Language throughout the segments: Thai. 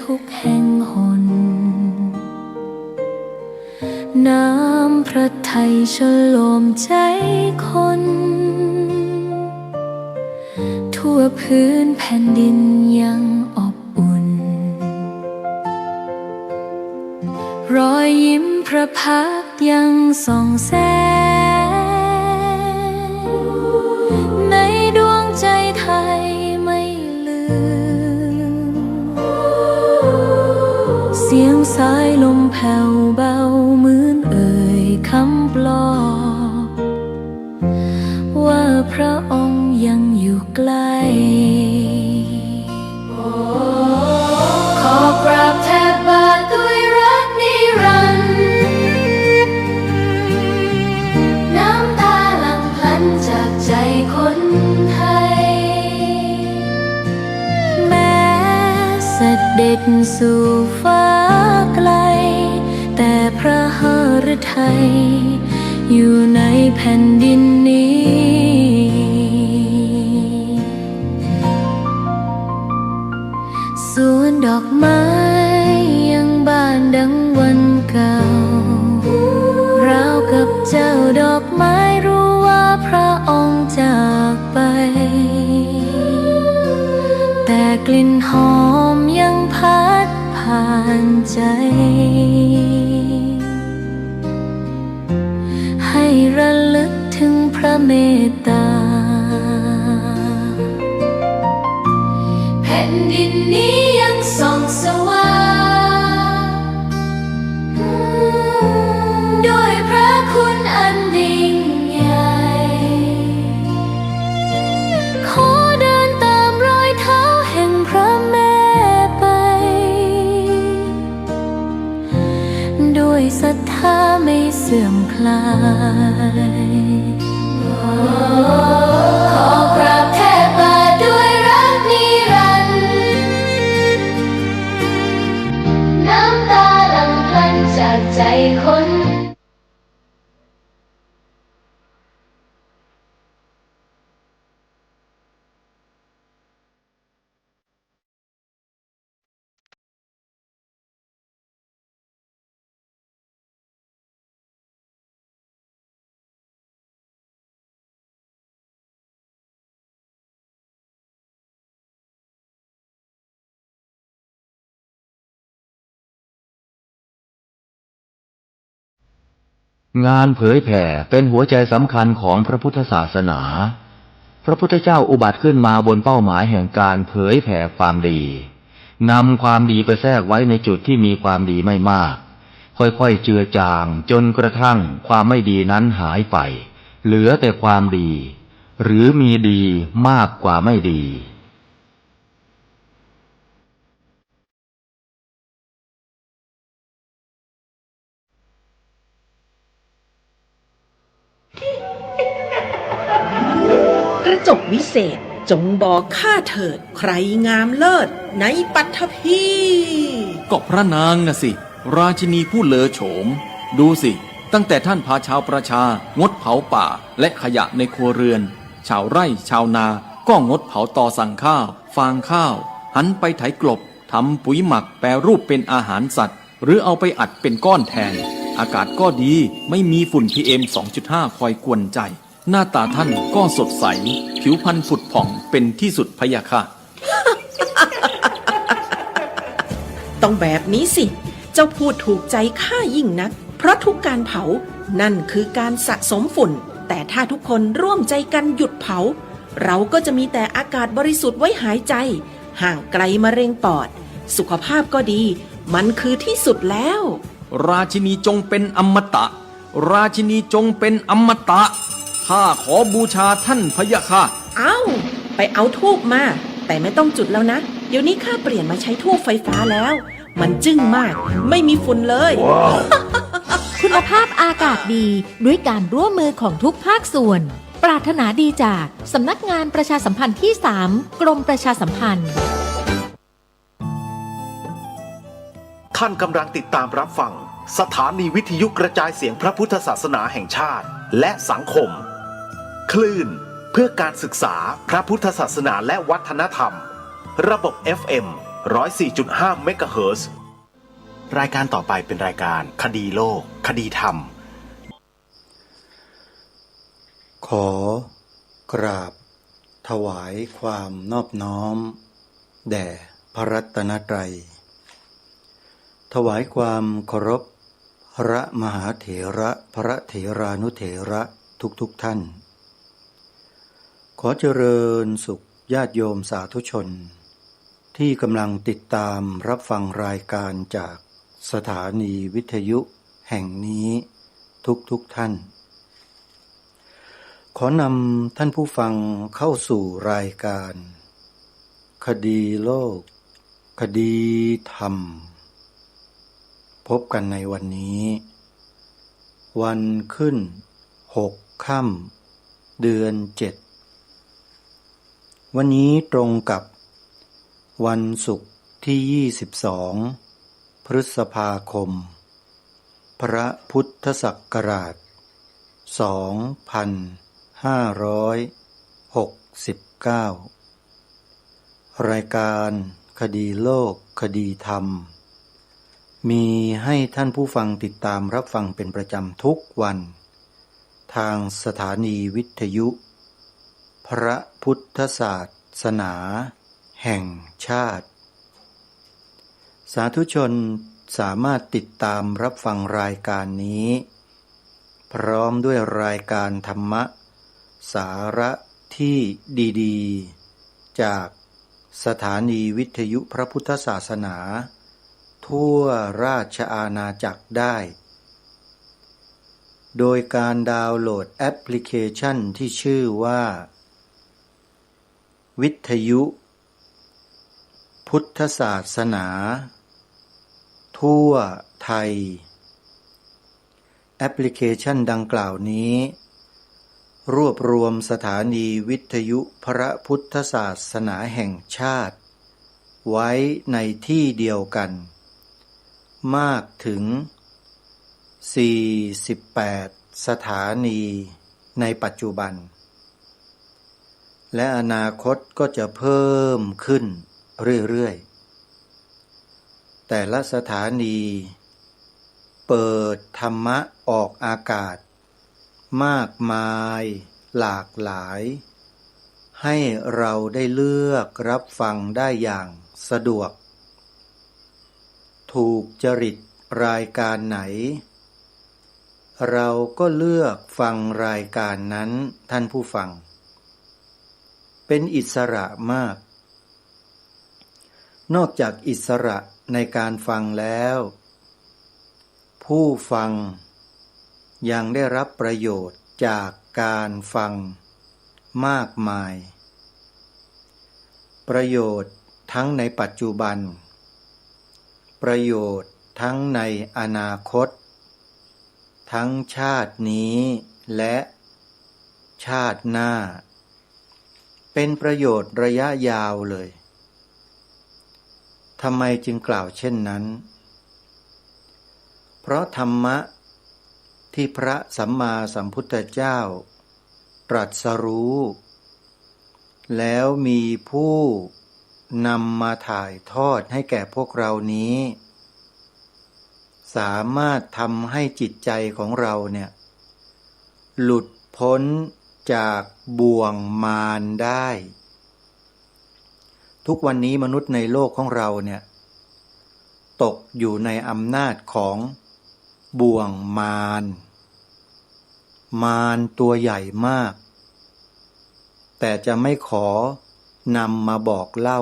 ทุกแห่งหนน้ำพระทัยฉโลมใจคนทั่วพื้นแผ่นดินยังอบอุ่นรอยยิ้มพระพักตร์ยังส่องแสงในดวงใจไทยไม่ลืมเสียงสายลมแผ่วเบาเหมือนเอ่ยคำปลอบว่าพระองค์ยังอยู่ใกล้ขอกราบแทบบาทด้วยรักนิรันดร์น้ำตาหลั่งพลันจากใจคนไทยแม้เสด็จสู่ฟ้าไกลแต่พระหฤทัยอยู่ในแผ่นดินนี้สวนดอกไม้ยังบานดังวันเก่าราวกับเจ้าดอกไม้รู้ว่าพระองค์จากไปแต่กลิ่นหอมยังพัดผ่านใจให้ระลึกถึงพระเมตตาแผ่นดินนี้ยังส่องสว่างด้วยพระคุณอันยิ่งใหญ่ขอเดินตามรอยเท้าแห่งพระแม่ไปด้วยศรัทธาไม่เสื่อมคลายขอกราบแทบบาทด้วยรักนิรันดร์น้ำตาหลั่งพลันจากใจคน งานเผยแผ่เป็นหัวใจสำคัญของพระพุทธศาสนา พระพุทธเจ้าอุบัติขึ้นมาบนเป้าหมายแห่งการเผยแผ่ความดีนำความดีไปแทรกไว้ในจุดที่มีความดีไม่มากค่อยๆเจือจางจนกระทั่งความไม่ดีนั้นหายไปเหลือแต่ความดีหรือมีดีมากกว่าไม่ดีกระจกวิเศษจงบอกข้าเถิดใครงามเลิศในปัทภีก็พระนางน่ะสิราชินีผู้เลอโฉมดูสิตั้งแต่ท่านพาชาวประชางดเผาป่าและขยะในครัวเรือนชาวไร่ชาวนาก็งดเผาตอสั่งข้าวฟางข้าวหันไปไถกลบทำปุ๋ยหมักแปรรูปเป็นอาหารสัตว์หรือเอาไปอัดเป็นก้อนแทนอากาศก็ดีไม่มีฝุ่น PM 2.5 คอยกวนใจหน้าตาท่านก็สดใสผิวพรรณผุดผ่องเป็นที่สุดพะยะค่ะ ต้องแบบนี้สิเจ้าพูดถูกใจข้ายิ่งนักเพราะทุกการเผานั่นคือการสะสมฝุ่นแต่ถ้าทุกคนร่วมใจกันหยุดเผาเราก็จะมีแต่อากาศบริสุทธิ์ไว้หายใจห่างไกลมะเร็งปอดสุขภาพก็ดีมันคือที่สุดแล้วราชินีจงเป็นอมตะราชินีจงเป็นอมตะข้าขอบูชาท่านพะยะค่ะไปเอาธูปมาแต่ไม่ต้องจุดแล้วนะเดี๋ยวนี้ข้าเปลี่ยนมาใช้ธูปไฟฟ้าแล้วมันจึ้งมากไม่มีฝุ่นเลย wow. คุณภาพอากาศดีด้วยการร่วมมือของทุกภาคส่วนปรารถนาดีจากสำนักงานประชาสัมพันธ์ที่ 3 กรมประชาสัมพันธ์ท่านกำลังติดตามรับฟังสถานีวิทยุกระจายเสียงพระพุทธศาสนาแห่งชาติและสังคมคลื่นเพื่อการศึกษาพระพุทธศาสนาและวัฒนธรรมระบบ FM 104.5 เมกะเฮิรตซ์รายการต่อไปเป็นรายการคดีโลก คดีธรรม ขอกราบถวายความนอบน้อมแด่พระรัตนตรัยถวายความเคารพพระมหาเถระพระเถรานุเถระทุกท่านขอเจริญสุขญาติโยมสาธุชนที่กำลังติดตามรับฟังรายการจากสถานีวิทยุแห่งนี้ทุกท่านขอนำท่านผู้ฟังเข้าสู่รายการคดีโลกคดีธรรมพบกันในวันนี้วันขึ้น6 ค่ำเดือน 7วันนี้ตรงกับวันศุกร์ที่22พฤษภาคมพระพุทธศักราช2569รายการคดีโลกคดีธรรมมีให้ท่านผู้ฟังติดตามรับฟังเป็นประจำทุกวันทางสถานีวิทยุพระพุทธศาสนาแห่งชาติสาธุชนสามารถติดตามรับฟังรายการนี้พร้อมด้วยรายการธรรมะสาระที่ดีๆจากสถานีวิทยุพระพุทธศาสนาทั่วราชอาณาจักรได้โดยการดาวน์โหลดแอปพลิเคชันที่ชื่อว่าวิทยุพุทธศาสนาทั่วไทยแอปพลิเคชันดังกล่าวนี้รวบรวมสถานีวิทยุพระพุทธศาสนาแห่งชาติไว้ในที่เดียวกันมากถึง48สถานีในปัจจุบันและอนาคตก็จะเพิ่มขึ้นเรื่อยๆแต่ละสถานีเปิดธรรมะออกอากาศมากมายหลากหลายให้เราได้เลือกรับฟังได้อย่างสะดวกถูกจริตรายการไหนเราก็เลือกฟังรายการนั้นท่านผู้ฟังเป็นอิสระมากนอกจากอิสระในการฟังแล้วผู้ฟังยังได้รับประโยชน์จากการฟังมากมายประโยชน์ทั้งในปัจจุบันประโยชน์ทั้งในอนาคตทั้งชาตินี้และชาติหน้าเป็นประโยชน์ระยะยาวเลยทำไมจึงกล่าวเช่นนั้นเพราะธรรมะที่พระสัมมาสัมพุทธเจ้าตรัสรู้แล้วมีผู้นำมาถ่ายทอดให้แก่พวกเรานี้สามารถทำให้จิตใจของเราเนี่ยหลุดพ้นจากบ่วงมารได้ทุกวันนี้มนุษย์ในโลกของเราเนี่ยตกอยู่ในอำนาจของบ่วงมารตัวใหญ่มากแต่จะไม่ขอนำมาบอกเล่า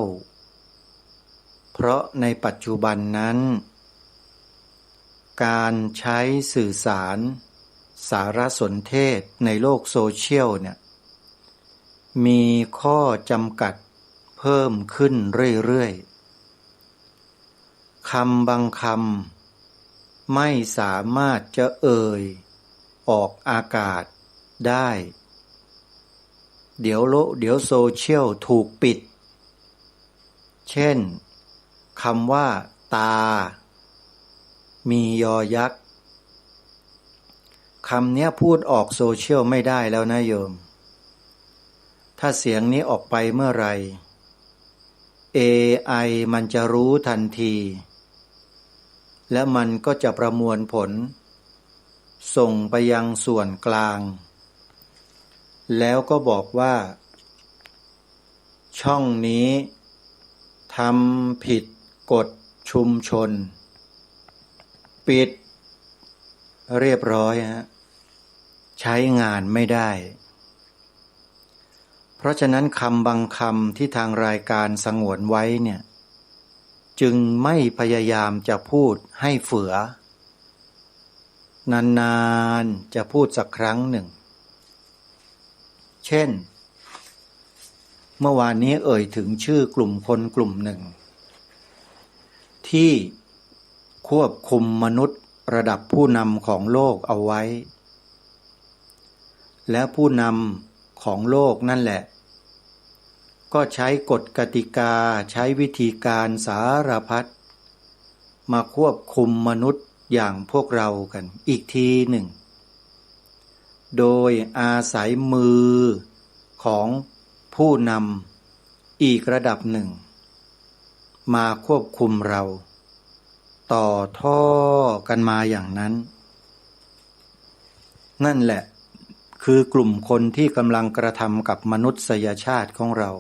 เพราะในปัจจุบันนั้นการใช้สื่อสารสารสนเทศในโลกโซเชียลเนี่ยมีข้อจำกัดเพิ่มขึ้นเรื่อยๆคำบางคำไม่สามารถจะเอ่ยออกอากาศได้เดี๋ยวโซเชียลถูกปิดเช่นคำว่าตามียอยักษ์คำนี้พูดออกโซเชียลไม่ได้แล้วนะโยมถ้าเสียงนี้ออกไปเมื่อไหร่ AI มันจะรู้ทันที และมันก็จะประมวลผลส่งไปยังส่วนกลางแล้วก็บอกว่าช่องนี้ทำผิดกฎชุมชนปิดเรียบร้อยฮะใช้งานไม่ได้เพราะฉะนั้นคำบางคำที่ทางรายการสงวนไว้เนี่ยจึงไม่พยายามจะพูดให้เฝือนานๆจะพูดสักครั้งหนึ่งเช่นเมื่อวานนี้เอ่ยถึงชื่อกลุ่มคนกลุ่มหนึ่งที่ควบคุมมนุษย์ระดับผู้นำของโลกเอาไว้และผู้นำของโลกนั่นแหละก็ใช้กฎกติกาใช้วิธีการสารพัดมาควบคุมมนุษย์อย่างพวกเรากันอีกทีหนึ่งโดยอาศัยมือของผู้นำอีกระดับหนึ่งมาควบคุมเราต่อท่อกันมาอย่างนั้นนั่นแหละคือกลุ่มคนที่กำลังกระทำกับมนุษยชาติของเรา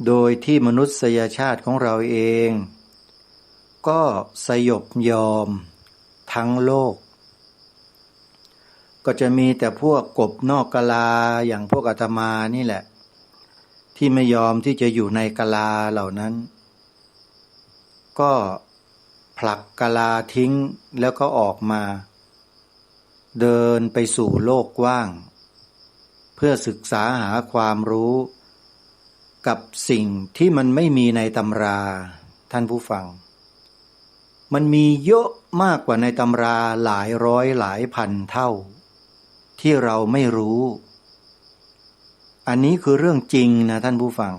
โดยที่มนุษยชาติของเราเองก็สยบยอมทั้งโลกก็จะมีแต่พวกกบนอกกะลาอย่างพวกอาตมานี่แหละที่ไม่ยอมที่จะอยู่ในกะลาเหล่านั้นก็ผลักกะลาทิ้งแล้วก็ออกมาเดินไปสู่โลกกว้างเพื่อศึกษาหาความรู้กับสิ่งที่มันไม่มีในตำราท่านผู้ฟังมันมีเยอะมากกว่าในตำราหลายร้อยหลายพันเท่าที่เราไม่รู้อันนี้คือเรื่องจริงนะท่านผู้ฟัง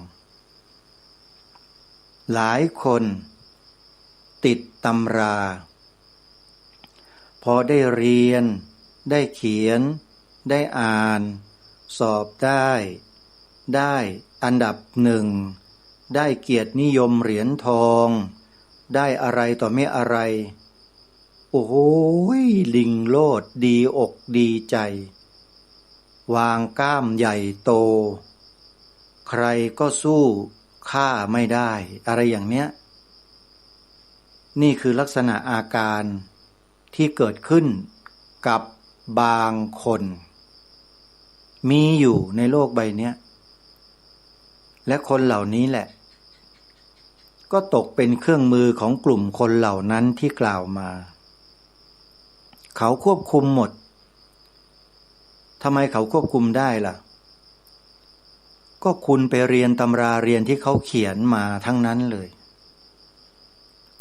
หลายคนติดตำราพอได้เรียนได้เขียนได้อ่านสอบได้อันดับหนึ่งได้เกียรตินิยมเหรียญทองได้อะไรต่อไม่อะไรโอ้โหลิงโลดดีอกดีใจวางกล้ามใหญ่โตใครก็สู้ข้าไม่ได้อะไรอย่างเนี้ยนี่คือลักษณะอาการที่เกิดขึ้นกับบางคนมีอยู่ในโลกใบนี้และคนเหล่านี้แหละก็ตกเป็นเครื่องมือของกลุ่มคนเหล่านั้นที่กล่าวมาเขาควบคุมหมดทำไมเขาควบคุมได้ล่ะก็คุณไปเรียนตำราเรียนที่เขาเขียนมาทั้งนั้นเลย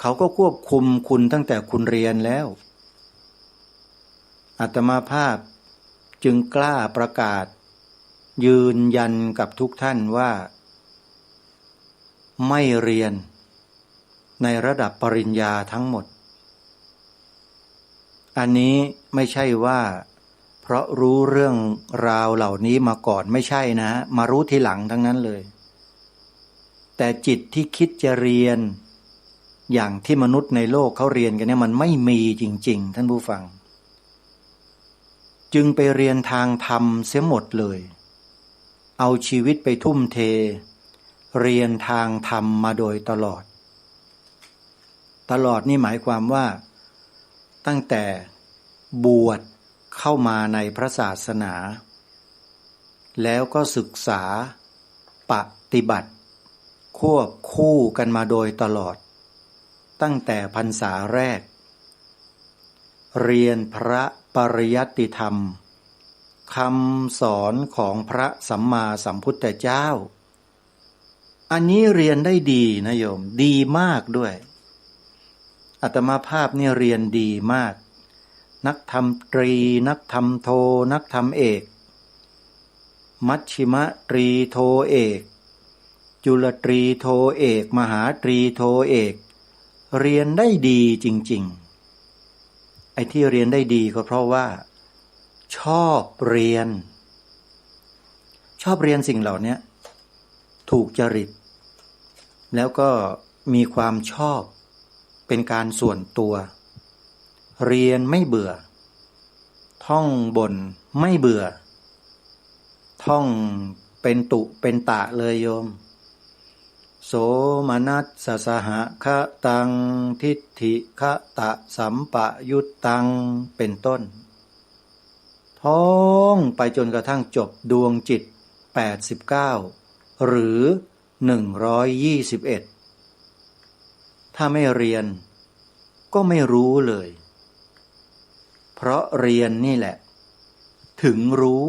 เขาก็ควบคุมคุณตั้งแต่คุณเรียนแล้วอาตมาภาพจึงกล้าประกาศยืนยันกับทุกท่านว่าไม่เรียนในระดับปริญญาทั้งหมดอันนี้ไม่ใช่ว่าเพราะรู้เรื่องราวเหล่านี้มาก่อนไม่ใช่นะมารู้ทีหลังทั้งนั้นเลยแต่จิตที่คิดจะเรียนอย่างที่มนุษย์ในโลกเขาเรียนกันเนี่ยมันไม่มีจริงๆท่านผู้ฟังจึงไปเรียนทางธรรมเสียหมดเลยเอาชีวิตไปทุ่มเทเรียนทางธรรมมาโดยตลอดนี่หมายความว่าตั้งแต่บวชเข้ามาในพระศาสนาแล้วก็ศึกษาปฏิบัติควบคู่กันมาโดยตลอดตั้งแต่พรรษาแรกเรียนพระปริยัติธรรมคำสอนของพระสัมมาสัมพุทธเจ้าอันนี้เรียนได้ดีนะโยมดีมากด้วยอาตมาภาพเนี่ยเรียนดีมากนักธรรมตรีนักธรรมโทนักธรรมเอกมัชชิมตรีโทเอกจุลตรีโทเอกมหาตรีโทเอกเรียนได้ดีจริงๆไอ้ที่เรียนได้ดีก็เพราะว่าชอบเรียนสิ่งเหล่านี้ถูกจริต แล้วก็มีความชอบเป็นการส่วนตัว เรียนไม่เบื่อท่องบนไม่เบื่อท่องเป็นตุเป็นตะเลยโยมโสมนัสสสหคะตังทิฏฐิคะตะสัมปยุตตังเป็นต้นท่องไปจนกระทั่งจบดวงจิต89หรือ121ถ้าไม่เรียนก็ไม่รู้เลยเพราะเรียนนี่แหละถึงรู้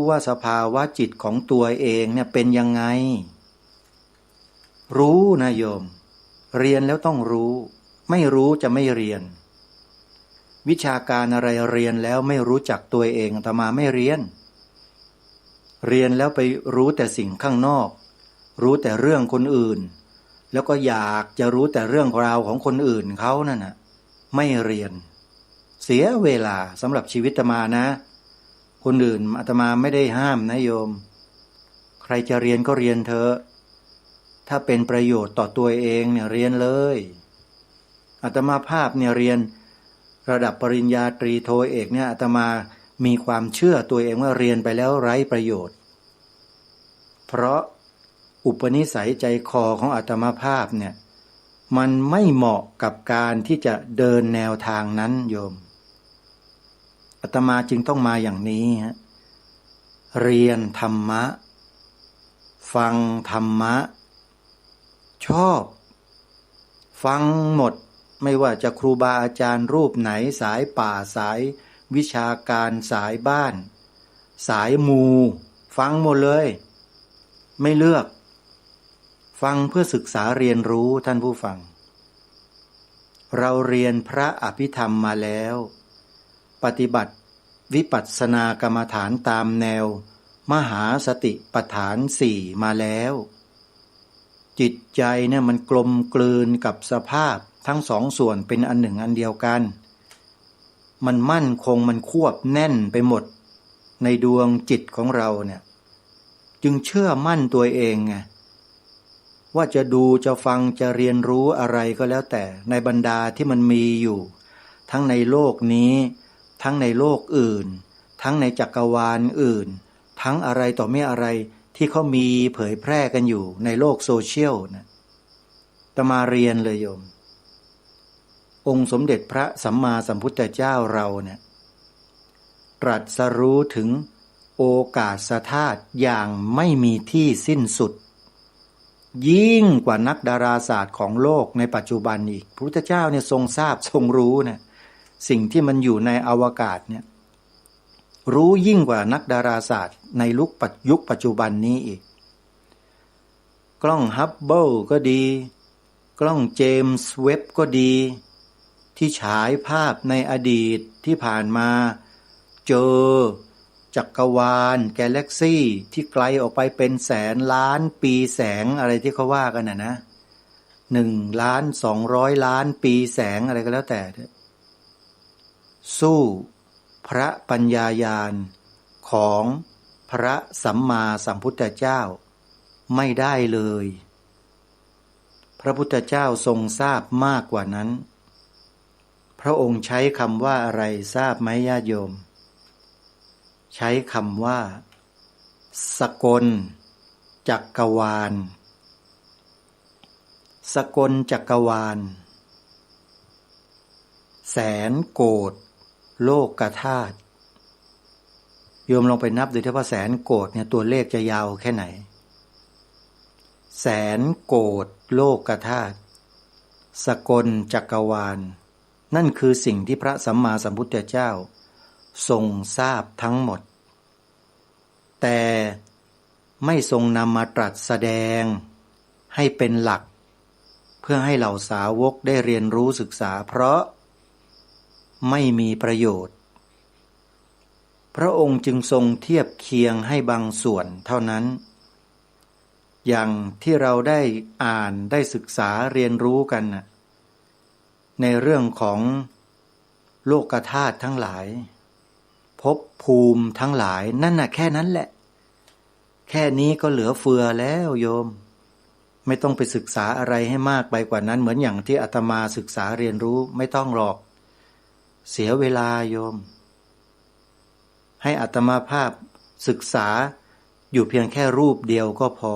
ว่าสภาวะจิตของตัวเองเนี่ยเป็นยังไงรู้นะโยมเรียนแล้วต้องรู้ไม่รู้จะไม่เรียนวิชาการอะไรเรียนแล้วไม่รู้จักตัวเองอาตมาไม่เรียนแล้วไปรู้แต่สิ่งข้างนอกรู้แต่เรื่องคนอื่นแล้วก็อยากจะรู้แต่เรื่องราวของคนอื่นเขานั่นน่ะไม่เรียนเสียเวลาสำหรับชีวิตอาตมานะคนอื่นอาตมาไม่ได้ห้ามนะโยมใครจะเรียนก็เรียนเถอะถ้าเป็นประโยชน์ต่อตัวเองเนี่ยเรียนเลยอาตมาภาพเนี่ยเรียนระดับปริญญาตรีโทเอกเนี่ยอาตมามีความเชื่อตัวเองว่าเรียนไปแล้วไร้ประโยชน์เพราะอุปนิสัยใจคอของอาตมาภาพเนี่ยมันไม่เหมาะกับการที่จะเดินแนวทางนั้นโยมอาตมาจึงต้องมาอย่างนี้ฮะเรียนธรรมะฟังธรรมะชอบฟังหมดไม่ว่าจะครูบาอาจารย์รูปไหนสายป่าสายวิชาการสายบ้านสายมูฟังหมดเลยไม่เลือกฟังเพื่อศึกษาเรียนรู้ท่านผู้ฟังเราเรียนพระอภิธรรมมาแล้วปฏิบัติวิปัสสนากรรมฐานตามแนวมหาสติปัฏฐาน4มาแล้วจิตใจเนี่ยมันกลมกลืนกับสภาพทั้งสองส่วนเป็นอันหนึ่งอันเดียวกันมันมั่นคงมันควบแน่นไปหมดในดวงจิตของเราเนี่ยจึงเชื่อมั่นตัวเองไงว่าจะดูจะฟังจะเรียนรู้อะไรก็แล้วแต่ในบรรดาที่มันมีอยู่ทั้งในโลกนี้ทั้งในโลกอื่นทั้งในจักรวาลอื่นทั้งอะไรต่อไม่อะไรที่เขามีเผยแพร่กันอยู่ในโลกโซเชียลนะตมาเรียนเลยโยมองค์สมเด็จพระสัมมาสัมพุทธเจ้าเราเนี่ยตรัสรู้ถึงโอกาสธาตุอย่างไม่มีที่สิ้นสุดยิ่งกว่านักดาราศาสตร์ของโลกในปัจจุบันอีกพระพุทธเจ้าเนี่ยทรงทราบทรงรู้เนี่ยสิ่งที่มันอยู่ในอวกาศเนี่ยรู้ยิ่งกว่านักดาราศาสตร์ในยุคปัจจุบันนี้อีกกล้องฮับเบิลก็ดีกล้องเจมส์เว็บก็ดีที่ฉายภาพในอดีตที่ผ่านมาเจอจักรวาลกาแล็กซี่ที่ไกลออกไปเป็นแสนล้านปีแสงอะไรที่เขาว่ากันนะ1,200,000,000 ปีแสงอะไรก็แล้วแต่สู้พระปัญญาญาณของพระสัมมาสัมพุทธเจ้าไม่ได้เลยพระพุทธเจ้าทรงทราบมากกว่านั้นพระองค์ใช้คำว่าอะไรทราบไหมญาติโยมใช้คำว่าสกลจักรวาลสกลจักรวาลแสนโกฏโลกธาตุโยมลองไปนับดูที่ว่าแสนโกฏเนี่ยตัวเลขจะยาวแค่ไหนแสนโกฏโลกธาตุสกลจักรวาลนั่นคือสิ่งที่พระสัมมาสัมพุทธเจ้าทรงทราบทั้งหมดแต่ไม่ทรงนำมาตรัสแสดงให้เป็นหลักเพื่อให้เหล่าสาวกได้เรียนรู้ศึกษาเพราะไม่มีประโยชน์พระองค์จึงทรงเทียบเคียงให้บางส่วนเท่านั้นอย่างที่เราได้อ่านได้ศึกษาเรียนรู้กันในเรื่องของโลกธาตุทั้งหลายภพภูมิทั้งหลายนั่นน่ะแค่นั้นแหละแค่นี้ก็เหลือเฟือแล้วโยม ไม่ต้องไปศึกษาอะไรให้มากไปกว่านั้นเหมือนอย่างที่อาตมาศึกษาเรียนรู้ไม่ต้องหรอกเสียเวลาโยมให้อาตมาภาพศึกษาอยู่เพียงแค่รูปเดียวก็พอ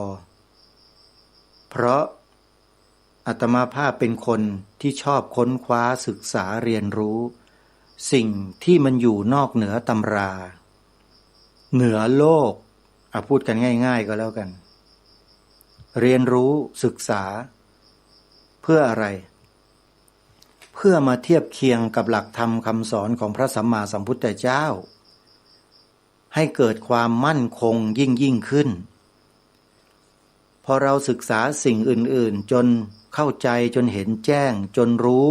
เพราะอาตมาภาพเป็นคนที่ชอบค้นคว้าศึกษาเรียนรู้สิ่งที่มันอยู่นอกเหนือตำราเหนือโลกพูดกันง่ายๆก็แล้วกันเรียนรู้ศึกษาเพื่ออะไรเพื่อมาเทียบเคียงกับหลักธรรมคำสอนของพระสัมมาสัมพุทธเจ้าให้เกิดความมั่นคงยิ่งขึ้นพอเราศึกษาสิ่งอื่นๆจนเข้าใจจนเห็นแจ้งจนรู้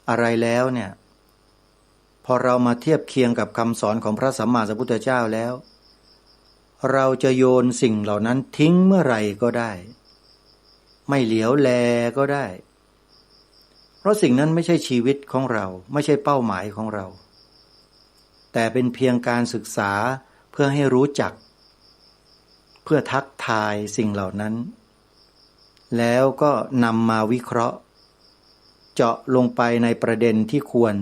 อะไรแล้วเนี่ยพอเรามาเทียบเคียงกับคำสอนของพระสัมมาสัมพุทธเจ้าแล้วเราจะโยนสิ่งเหล่านั้นทิ้งเมื่อไหร่ก็ได้ไม่เหลียวแลก็ได้เพราะสิ่งนั้นไม่ใช่ชีวิตของเราไม่ใช่เป้าหมายของเราแต่เป็นเพียงการศึกษาเพื่อให้รู้จักเพื่อทักทายสิ่งเหล่านั้นแล้วก็นำมาวิเคราะห์เจาะลงไปในประเด็นที่ควร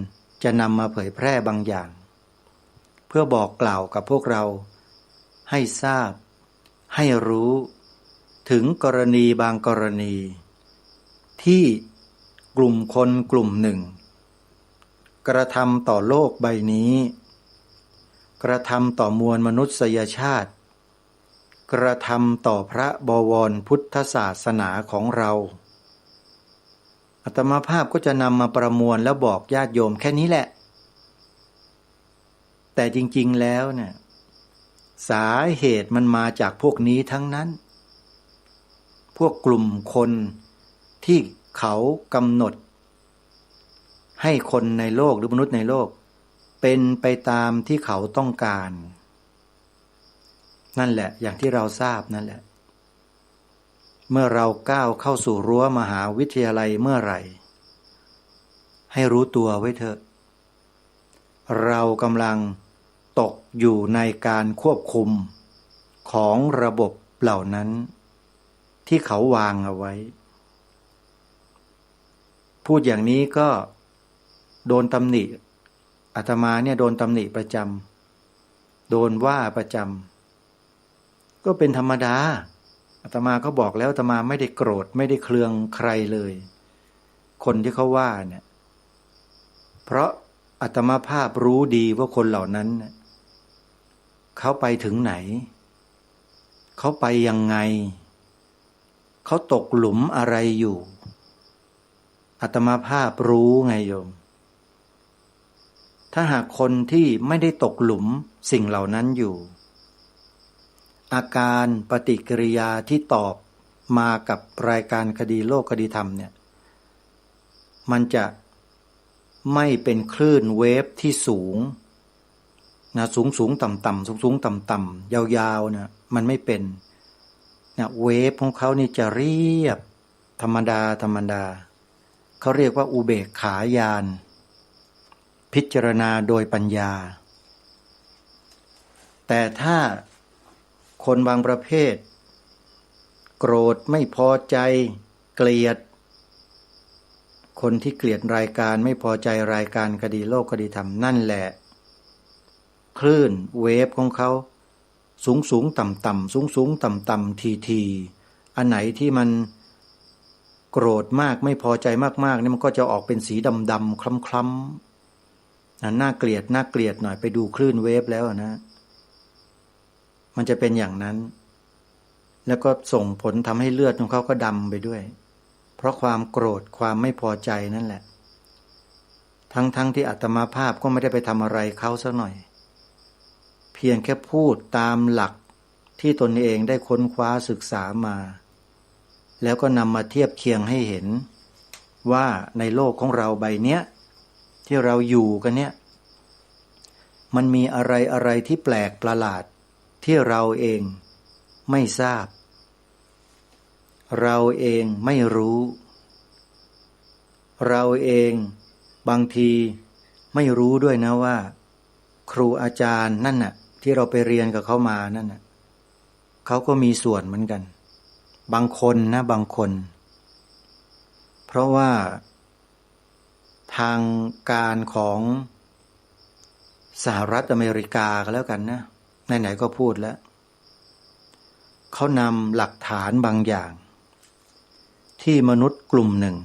จะนำมาเผยแพร่บางอย่างเพื่อบอกกล่าวกับพวกเราให้ทราบให้รู้ถึงกรณีบางกรณีที่กลุ่มคนกลุ่มหนึ่งกระทำต่อโลกใบนี้กระทำต่อมวลมนุษยชาติกระทำต่อพระบวรพุทธศาสนาของเราอาตมาภาพก็จะนำมาประมวลแล้วบอกญาติโยมแค่นี้แหละแต่จริงๆแล้วเนี่ยสาเหตุมันมาจากพวกนี้ทั้งนั้นพวกกลุ่มคนที่เขากำหนดให้คนในโลกหรือมนุษย์ในโลกเป็นไปตามที่เขาต้องการนั่นแหละอย่างที่เราทราบนั่นแหละเมื่อเราก้าวเข้าสู่รั้วมหาวิทยาลัยเมื่อไหร่ให้รู้ตัวไว้เถอะเรากำลังตกอยู่ในการควบคุมของระบบเหล่านั้นที่เขาวางเอาไว้พูดอย่างนี้ก็โดนตำหนิอาตมาเนี่ยโดนตำหนิประจำโดนว่าประจำก็เป็นธรรมดาอาตมาก็บอกแล้วอาตมาไม่ได้โกรธไม่ได้เคืองใครเลยคนที่เขาว่าเนี่ยเพราะอาตมาภาพรู้ดีว่าคนเหล่านั้นเขาไปถึงไหนเขาไปยังไงเขาตกหลุมอะไรอยู่อาตมาภาพรู้ไงโยมถ้าหากคนที่ไม่ได้ตกหลุมสิ่งเหล่านั้นอยู่อาการปฏิกิริยาที่ตอบมากับรายการคดีโลกคดีธรรมเนี่ยมันจะไม่เป็นคลื่นเวฟที่สูงนะสูงต่ำสูงต่ำยาวๆนะมันไม่เป็นนะเวฟของเขานี่จะเรียบธรรมดาเขาเรียกว่าอุเบกขาญาณพิจารณาโดยปัญญาแต่ถ้าคนบางประเภทโกรธไม่พอใจเกลียดคนที่เกลียดรายการไม่พอใจรายการคดีโลกคดีธรรมนั่นแหละคลื่นเวฟของเขาสูงต่ำต่ำทีอันไหนที่มันโกรธมากไม่พอใจมากๆนี่มันก็จะออกเป็นสีดำๆคล้ำๆน่าเกลียดหน่อยไปดูคลื่นเวฟแล้วนะมันจะเป็นอย่างนั้นแล้วก็ส่งผลทำให้เลือดของเขาก็ดำไปด้วยเพราะความโกรธความไม่พอใจนั่นแหละทั้งที่อาตมาภาพก็ไม่ได้ไปทำอะไรเขาสักหน่อยเพียงแค่พูดตามหลักที่ตนเองได้ค้นคว้าศึกษามาแล้วก็นำมาเทียบเคียงให้เห็นว่าในโลกของเราใบเนี้ยที่เราอยู่กันเนี่ยมันมีอะไรที่แปลกประหลาดที่เราเองไม่ทราบเราเองไม่รู้เราเองบางทีไม่รู้ด้วยนะว่าครูอาจารย์นั่นน่ะที่เราไปเรียนกับเขามานั่นน่ะเขาก็มีส่วนเหมือนกัน บางคนนะบางคน เพราะว่าทางการของสหรัฐอเมริกาก็แล้วกันนะไหนๆก็พูดแล้วเขานำหลักฐานบางอย่างที่มนุษย์กลุ่มหนึ่ง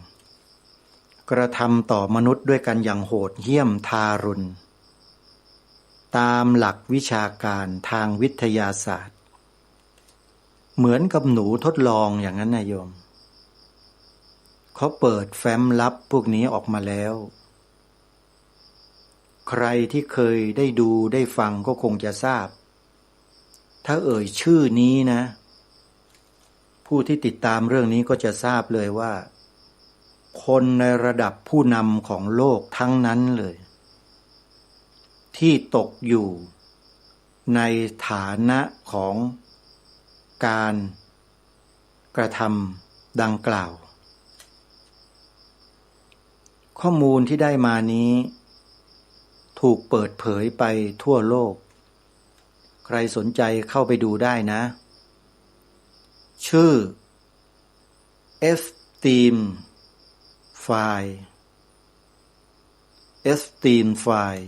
กระทำต่อมนุษย์ด้วยกันอย่างโหดเหี้ยมทารุณตามหลักวิชาการทางวิทยาศาสตร์เหมือนกับหนูทดลองอย่างนั้นนะโยมเขาเปิดแฟ้มลับพวกนี้ออกมาแล้วใครที่เคยได้ดูได้ฟังก็คงจะทราบถ้าเอ่ยชื่อนี้นะผู้ที่ติดตามเรื่องนี้ก็จะทราบเลยว่าคนในระดับผู้นำของโลกทั้งนั้นเลยที่ตกอยู่ในฐานะของการกระทำดังกล่าวข้อมูลที่ได้มานี้ถูกเปิดเผยไปทั่วโลกใครสนใจเข้าไปดูได้นะชื่อ Epstein File Epstein File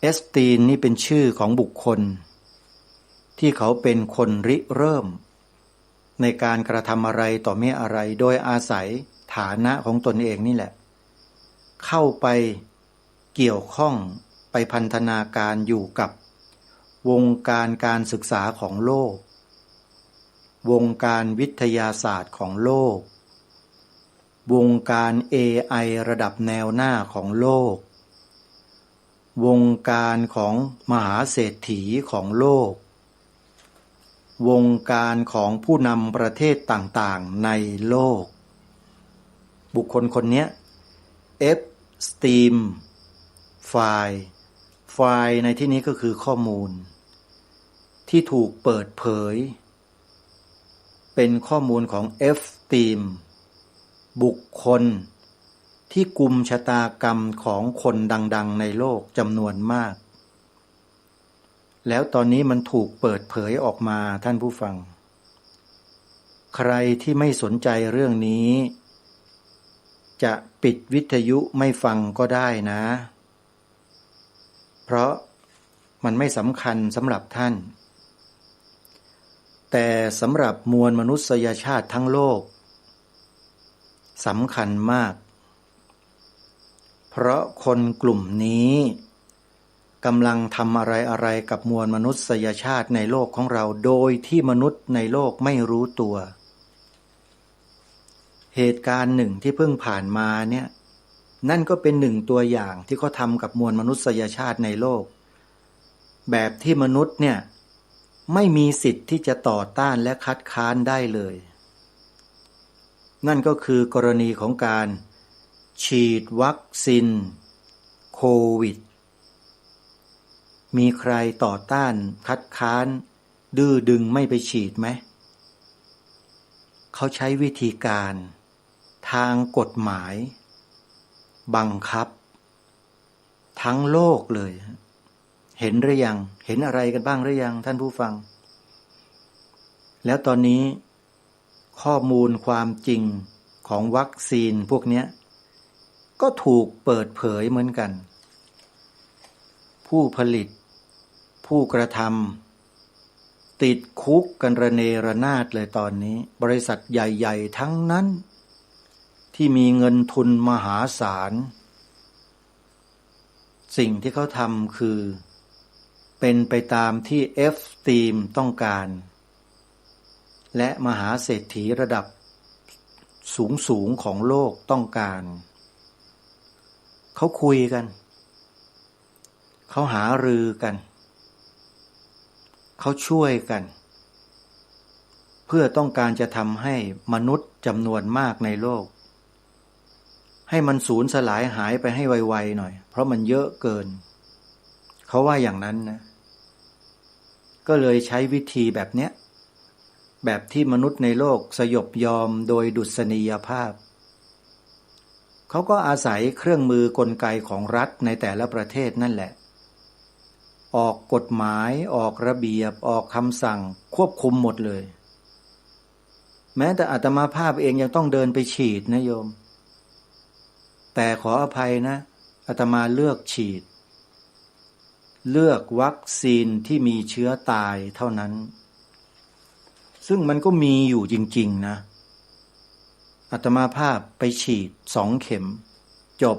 Epstein นี่เป็นชื่อของบุคคลที่เขาเป็นคนริเริ่มในการกระทำอะไรต่อเมื่ออะไรโดยอาศัยฐานะของตนเองนี่แหละเข้าไปเกี่ยวข้องไปพันธนาการอยู่กับวงการการศึกษาของโลกวงการวิทยาศาสตร์ของโลกวงการ AI ระดับแนวหน้าของโลกวงการของมหาเศรษฐีของโลกวงการของผู้นำประเทศต่างๆในโลกบุคคลคนนี้Epstein File ในที่นี้ก็คือข้อมูลที่ถูกเปิดเผยเป็นข้อมูลของEpsteinบุคคลที่กุมชะตากรรมของคนดังๆในโลกจำนวนมากแล้วตอนนี้มันถูกเปิดเผยออกมาท่านผู้ฟังใครที่ไม่สนใจเรื่องนี้จะปิดวิทยุไม่ฟังก็ได้นะเพราะมันไม่สำคัญสำหรับท่านแต่สำหรับมวลมนุษยชาติทั้งโลกสำคัญมากเพราะคนกลุ่มนี้กำลังทำอะไรกับมวลมนุษยชาติในโลกของเราโดยที่มนุษย์ในโลกไม่รู้ตัวเหตุการณ์หนึ่งที่เพิ่งผ่านมาเนี่ยนั่นก็เป็นหนึ่งตัวอย่างที่เขาทำกับมวลมนุษยชาติในโลกแบบที่มนุษย์เนี่ยไม่มีสิทธิ์ที่จะต่อต้านและคัดค้านได้เลยนั่นก็คือกรณีของการฉีดวัคซีนโควิดมีใครต่อต้านคัดค้านดื้อดึงไม่ไปฉีดไหมเขาใช้วิธีการทางกฎหมายบังคับทั้งโลกเลยเห็นหรือยังเห็นอะไรกันบ้างหรือยังท่านผู้ฟังแล้วตอนนี้ข้อมูลความจริงของวัคซีนพวกนี้ก็ถูกเปิดเผยเหมือนกันผู้ผลิตผู้กระทำติดคุกกันระเนระนาดเลยตอนนี้บริษัทใหญ่ๆทั้งนั้นที่มีเงินทุนมหาศาลสิ่งที่เขาทำคือเป็นไปตามที่Epsteinต้องการและมหาเศรษฐีระดับสูงของโลกต้องการเขาคุยกันเขาหารือกันเขาช่วยกันเพื่อต้องการจะทำให้มนุษย์จำนวนมากในโลกให้มันสูญสลายหายไปให้ไวๆหน่อยเพราะมันเยอะเกินเขาว่าอย่างนั้นนะก็เลยใช้วิธีแบบเนี้ยแบบที่มนุษย์ในโลกสยบยอมโดยดุษณียภาพเขาก็อาศัยเครื่องมือกลไกของรัฐในแต่ละประเทศนั่นแหละออกกฎหมายออกระเบียบออกคำสั่งควบคุมหมดเลย แม้แต่อาตมาภาพเองยังต้องเดินไปฉีดนะโยมแต่ขออภัยนะอาตมาเลือกฉีดเลือกวัคซีนที่มีเชื้อตายเท่านั้นซึ่งมันก็มีอยู่จริงๆนะอาตมาภาพไปฉีด2 เข็มจบ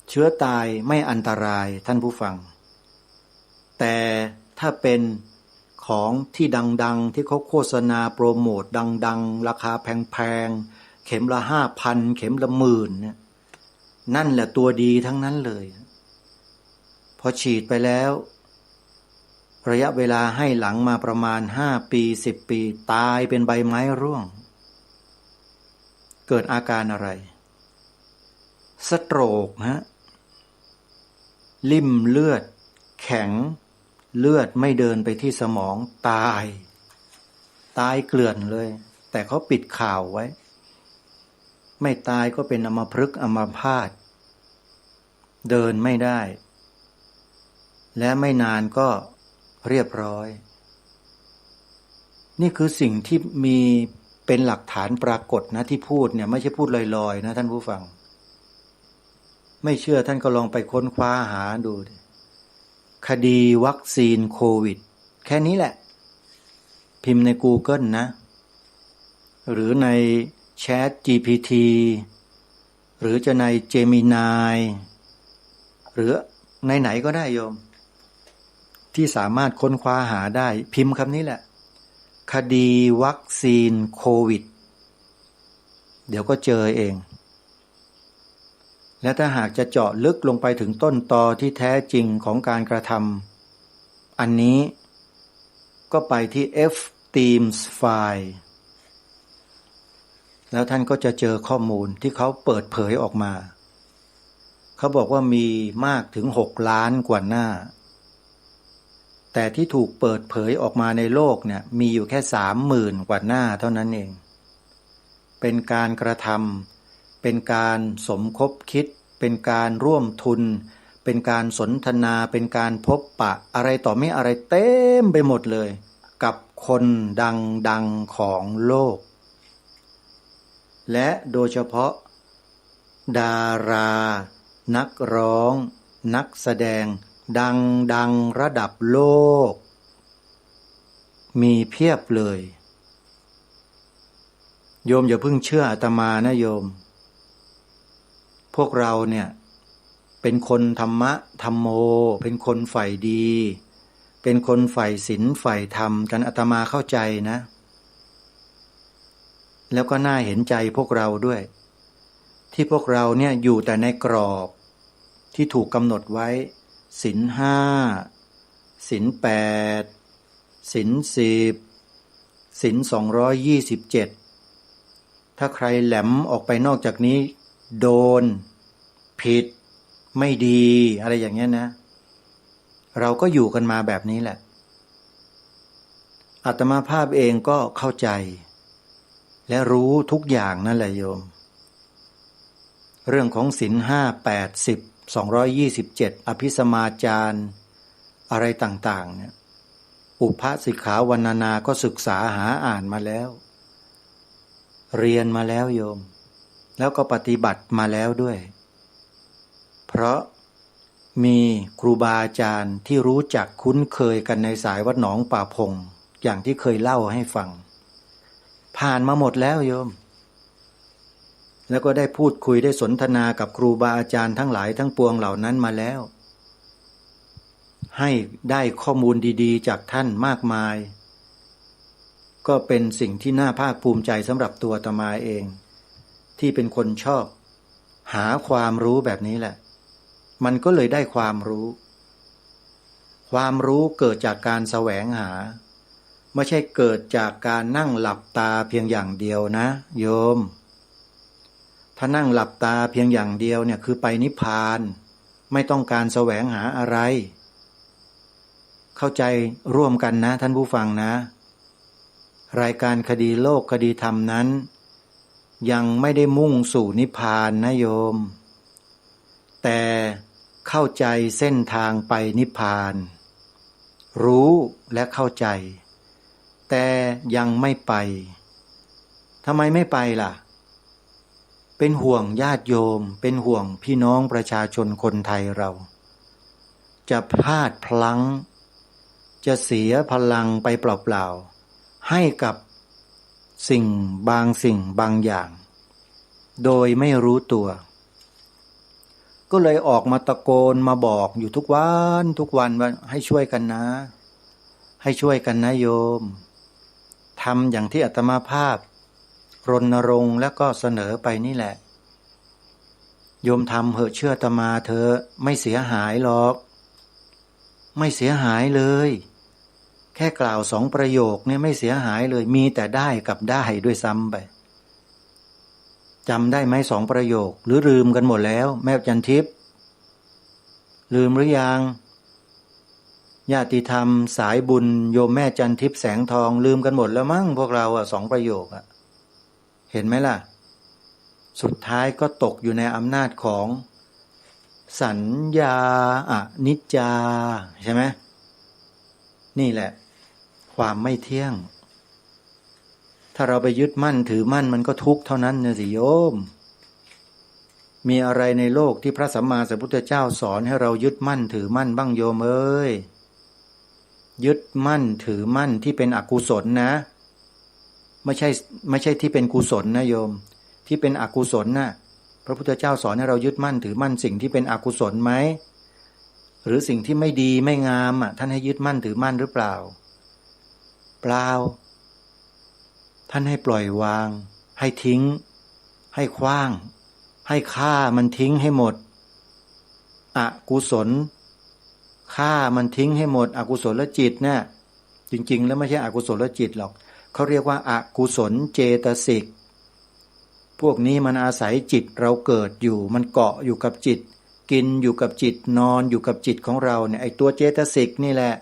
เชื้อตายไม่อันตรายท่านผู้ฟังแต่ถ้าเป็นของที่ดังๆที่เขาโฆษณาโปรโมทดังๆราคาแพงๆเข็มละ 5,000 เข็มละ 10,000เนี่ยนั่นแหละตัวดีทั้งนั้นเลยพอฉีดไปแล้วระยะเวลาให้หลังมาประมาณ5 ปี10 ปีตายเป็นใบไม้ร่วงเกิดอาการอะไรสโตรกฮะลิ่มเลือดแข็งเลือดไม่เดินไปที่สมองตายเกลื่อนเลยแต่เขาปิดข่าวไว้ไม่ตายก็เป็นอัมพฤกษ์อัมพาตเดินไม่ได้และไม่นานก็เรียบร้อยนี่คือสิ่งที่มีเป็นหลักฐานปรากฏนะที่พูดเนี่ยไม่ใช่พูดลอยๆนะท่านผู้ฟังไม่เชื่อท่านก็ลองไปค้นคว้าหาดูคดีวัคซีนโควิดแค่นี้แหละพิมพ์ใน Google นะหรือใน Chat GPT หรือจะใน Gemini หรือในไหนก็ได้โยมที่สามารถค้นคว้าหาได้พิมพ์คำนี้แหละคดีวัคซีนโควิดเดี๋ยวก็เจอเองและถ้าหากจะเจาะลึกลงไปถึงต้นตอที่แท้จริงของการกระทำอันนี้ก็ไปที่ F-Themes File แล้วท่านก็จะเจอข้อมูลที่เขาเปิดเผยออกมาเขาบอกว่ามีมากถึง6 ล้านกว่าหน้าแต่ที่ถูกเปิดเผยออกมาในโลกเนี่ยมีอยู่แค่ 30,000 กว่าหน้าเท่านั้นเองเป็นการกระทำเป็นการสมคบคิดเป็นการร่วมทุนเป็นการสนทนาเป็นการพบปะอะไรต่อไม่อะไรเต็มไปหมดเลยกับคนดังๆของโลกและโดยเฉพาะดารานักร้องนักแสดงดังระดับโลกมีเพียบเลยโยมอย่าเพิ่งเชื่ออาตมานะโยมพวกเราเนี่ยเป็นคนธรรมะธรรมโมเป็นคนใฝ่ดีเป็นคนใฝ่ศีลใฝ่ธรรมกันอาตมาเข้าใจนะแล้วก็น่าเห็นใจพวกเราด้วยที่พวกเราเนี่ยอยู่แต่ในกรอบที่ถูกกำหนดไว้ศีล 5ศีล 8ศีล 10ศีล 227ถ้าใครแหลมออกไปนอกจากนี้โดนผิดไม่ดีอะไรอย่างเงี้ยนะเราก็อยู่กันมาแบบนี้แหละอาตมาภาพเองก็เข้าใจและรู้ทุกอย่างนั่นแหละโยมเรื่องของศีล 5 8 10 227อภิสมาจารอะไรต่างๆเนี่ยอุปสิกขาวรรณนาก็ศึกษาหาอ่านมาแล้วเรียนมาแล้วโยมแล้วก็ปฏิบัติมาแล้วด้วยเพราะมีครูบาอาจารย์ที่รู้จักคุ้นเคยกันในสายวัดหนองป่าพงอย่างที่เคยเล่าให้ฟังผ่านมาหมดแล้วโยมแล้วก็ได้พูดคุยได้สนทนากับครูบาอาจารย์ทั้งหลายทั้งปวงเหล่านั้นมาแล้วให้ได้ข้อมูลดีๆจากท่านมากมายก็เป็นสิ่งที่น่าภาคภูมิใจสำหรับตัวอาตมาเองที่เป็นคนชอบหาความรู้แบบนี้แหละมันก็เลยได้ความรู้เกิดจากการแสวงหาไม่ใช่เกิดจากการนั่งหลับตาเพียงอย่างเดียวนะโยมถ้านั่งหลับตาเพียงอย่างเดียวเนี่ยคือไปนิพพานไม่ต้องการแสวงหาอะไรเข้าใจร่วมกันนะท่านผู้ฟังนะรายการคดีโลกคดีธรรมนั้นยังไม่ได้มุ่งสู่นิพพานนะโยมแต่เข้าใจเส้นทางไปนิพพานรู้และเข้าใจ แต่ยังไม่ไปทำไมไม่ไปล่ะเป็นห่วงญาติโยมเป็นห่วงพี่น้องประชาชนคนไทยเราจะพลาดพลั้งจะเสียพลังไปเปล่าๆให้กับสิ่งบางอย่างโดยไม่รู้ตัวก็เลยออกมาตะโกนมาบอกอยู่ทุกวันว่าให้ช่วยกันนะให้ช่วยกันนะโยมทำอย่างที่อาตมาภาพรณรงค์แล้วก็เสนอไปนี่แหละโยมทำเหอะเชื่ออาตมาเธอไม่เสียหายหรอกไม่เสียหายเลยแค่กล่าว2 ประโยคเนี่ยไม่เสียหายเลยมีแต่ได้กับได้ด้วยซ้ำไปจำได้ไหม2 ประโยคหรือลืมกันหมดแล้วแม่จันทิพย์ลืมหรือยังญาติธรรมสายบุญโยมแม่จันทิพย์แสงทองลืมกันหมดแล้วมั้งพวกเรา2 ประโยคเห็นไหมล่ะสุดท้ายก็ตกอยู่ในอำนาจของสัญญาอนิจจาใช่ไหมนี่แหละความไม่เที่ยงถ้าเราไปยึดมั่นถือมั่นมันก็ทุกข์เท่านั้นนะสิโยมมีอะไรในโลกที่พระสัมมาสัมพุทธเจ้าสอนให้เรายึดมั่นถือมั่นบ้างโยมเอ้ยยึดมั่นถือมั่นที่เป็นอกุศลนะไม่ใช่ที่เป็นกุศลนะโยมที่เป็นอกุศลนะพระพุทธเจ้าสอนให้เรายึดมั่นถือมั่นสิ่งที่เป็นอกุศลไหมหรือสิ่งที่ไม่ดีไม่งามท่านให้ยึดมั่นถือมั่นหรือเปล่าเปล่าท่านให้ปล่อยวางให้ทิ้งให้ขว้างให้ฆ่ามันทิ้งให้หมดอกุศลฆ่ามันทิ้งให้หมดอกุศลจิตนะจริงๆแล้วไม่ใช่อกุศลจิตหรอกเขาเรียกว่าอกุศลเจตสิกพวกนี้มันอาศัยจิตเราเกิดอยู่มันเกาะอยู่กับจิตกินอยู่กับจิตนอนอยู่กับจิตของเราเนี่ยไอ้ตัวเจตสิกนี่แหละ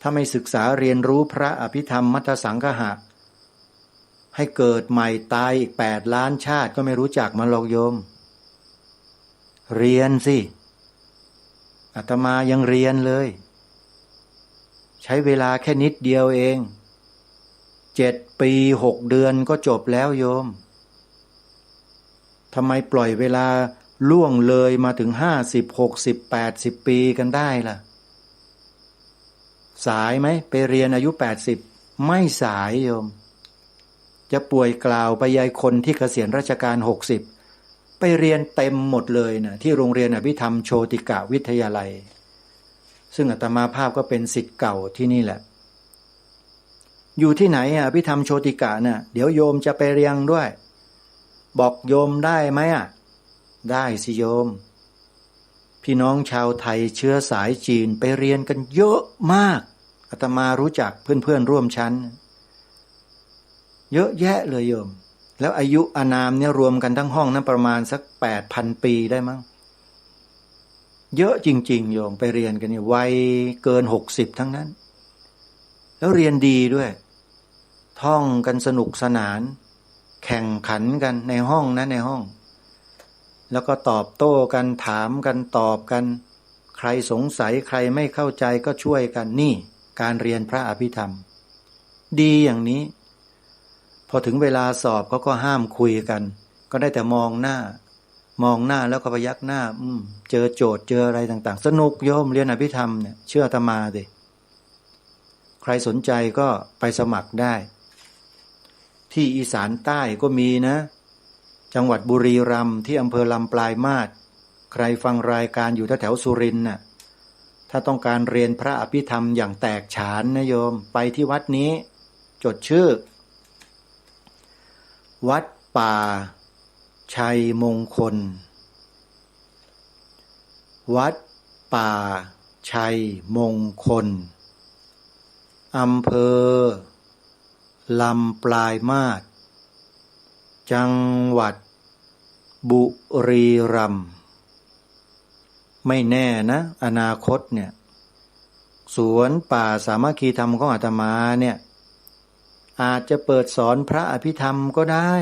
ถ้าไม่ศึกษาเรียนรู้พระอภิธรรมมัทธสังคหะให้เกิดใหม่ตายอีก8 ล้านชาติก็ไม่รู้จักมันหรอกโยมเรียนสิอาตมายังเรียนเลยใช้เวลาแค่นิดเดียวเอง7 ปี 6 เดือนก็จบแล้วโยมทำไมปล่อยเวลาล่วงเลยมาถึง50 60 80 ปีกันได้ล่ะสายไหมไปเรียนอายุ80ไม่สายโยมจะป่วยกล่าวไปยายคนที่เกษียณราชการ60ไปเรียนเต็มหมดเลยนะที่โรงเรียนอภิธรรมโชติกะวิทยาลัยซึ่งอาตมาภาพก็เป็นศิษย์เก่าที่นี่แหละอยู่ที่ไหนอภิธรรมโชติกะน่ะเดี๋ยวโยมจะไปเรียนด้วยบอกโยมได้ไหมได้สิโยมพี่น้องชาวไทยเชื้อสายจีนไปเรียนกันเยอะมากอาตมารู้จักเพื่อนๆร่วมชั้นเยอะแยะเลยโยมแล้วอายุอานามเนี่ยรวมกันทั้งห้องนั้นประมาณสัก 8,000 ปีได้มั้งเยอะจริงๆโยมไปเรียนกันเนี่ยวัยเกิน60ทั้งนั้นแล้วเรียนดีด้วยท่องกันสนุกสนานแข่งขันกันในห้องนะในห้องแล้วก็ตอบโต้กันถามกันตอบกันใครสงสัยใครไม่เข้าใจก็ช่วยกันนี่การเรียนพระอภิธรรมดีอย่างนี้พอถึงเวลาสอบเขาก็ห้ามคุยกันก็ได้แต่มองหน้าแล้วก็พยักหน้าเจอโจทย์เจออะไรต่างๆสนุกโยมเรียนอภิธรรมเนี่ยเชื่ออาตมาดิใครสนใจก็ไปสมัครได้ที่อีสานใต้ก็มีนะจังหวัดบุรีรัมย์ที่อำเภอลำปลายมาศใครฟังรายการอยู่แถวสุรินทร์น่ะถ้าต้องการเรียนพระอภิธรรมอย่างแตกฉานนะโยมไปที่วัดนี้จดชื่อวัดป่าชัยมงคลวัดป่าชัยมงคลอำเภอลำปลายมาศจังหวัดบุรีรัมย์ไม่แน่นะอนาคตเนี่ยสวนป่าสามัคคีธรรมของอาตมาเนี่ยอาจจะเปิดสอนพระอภิธรรมก็ได้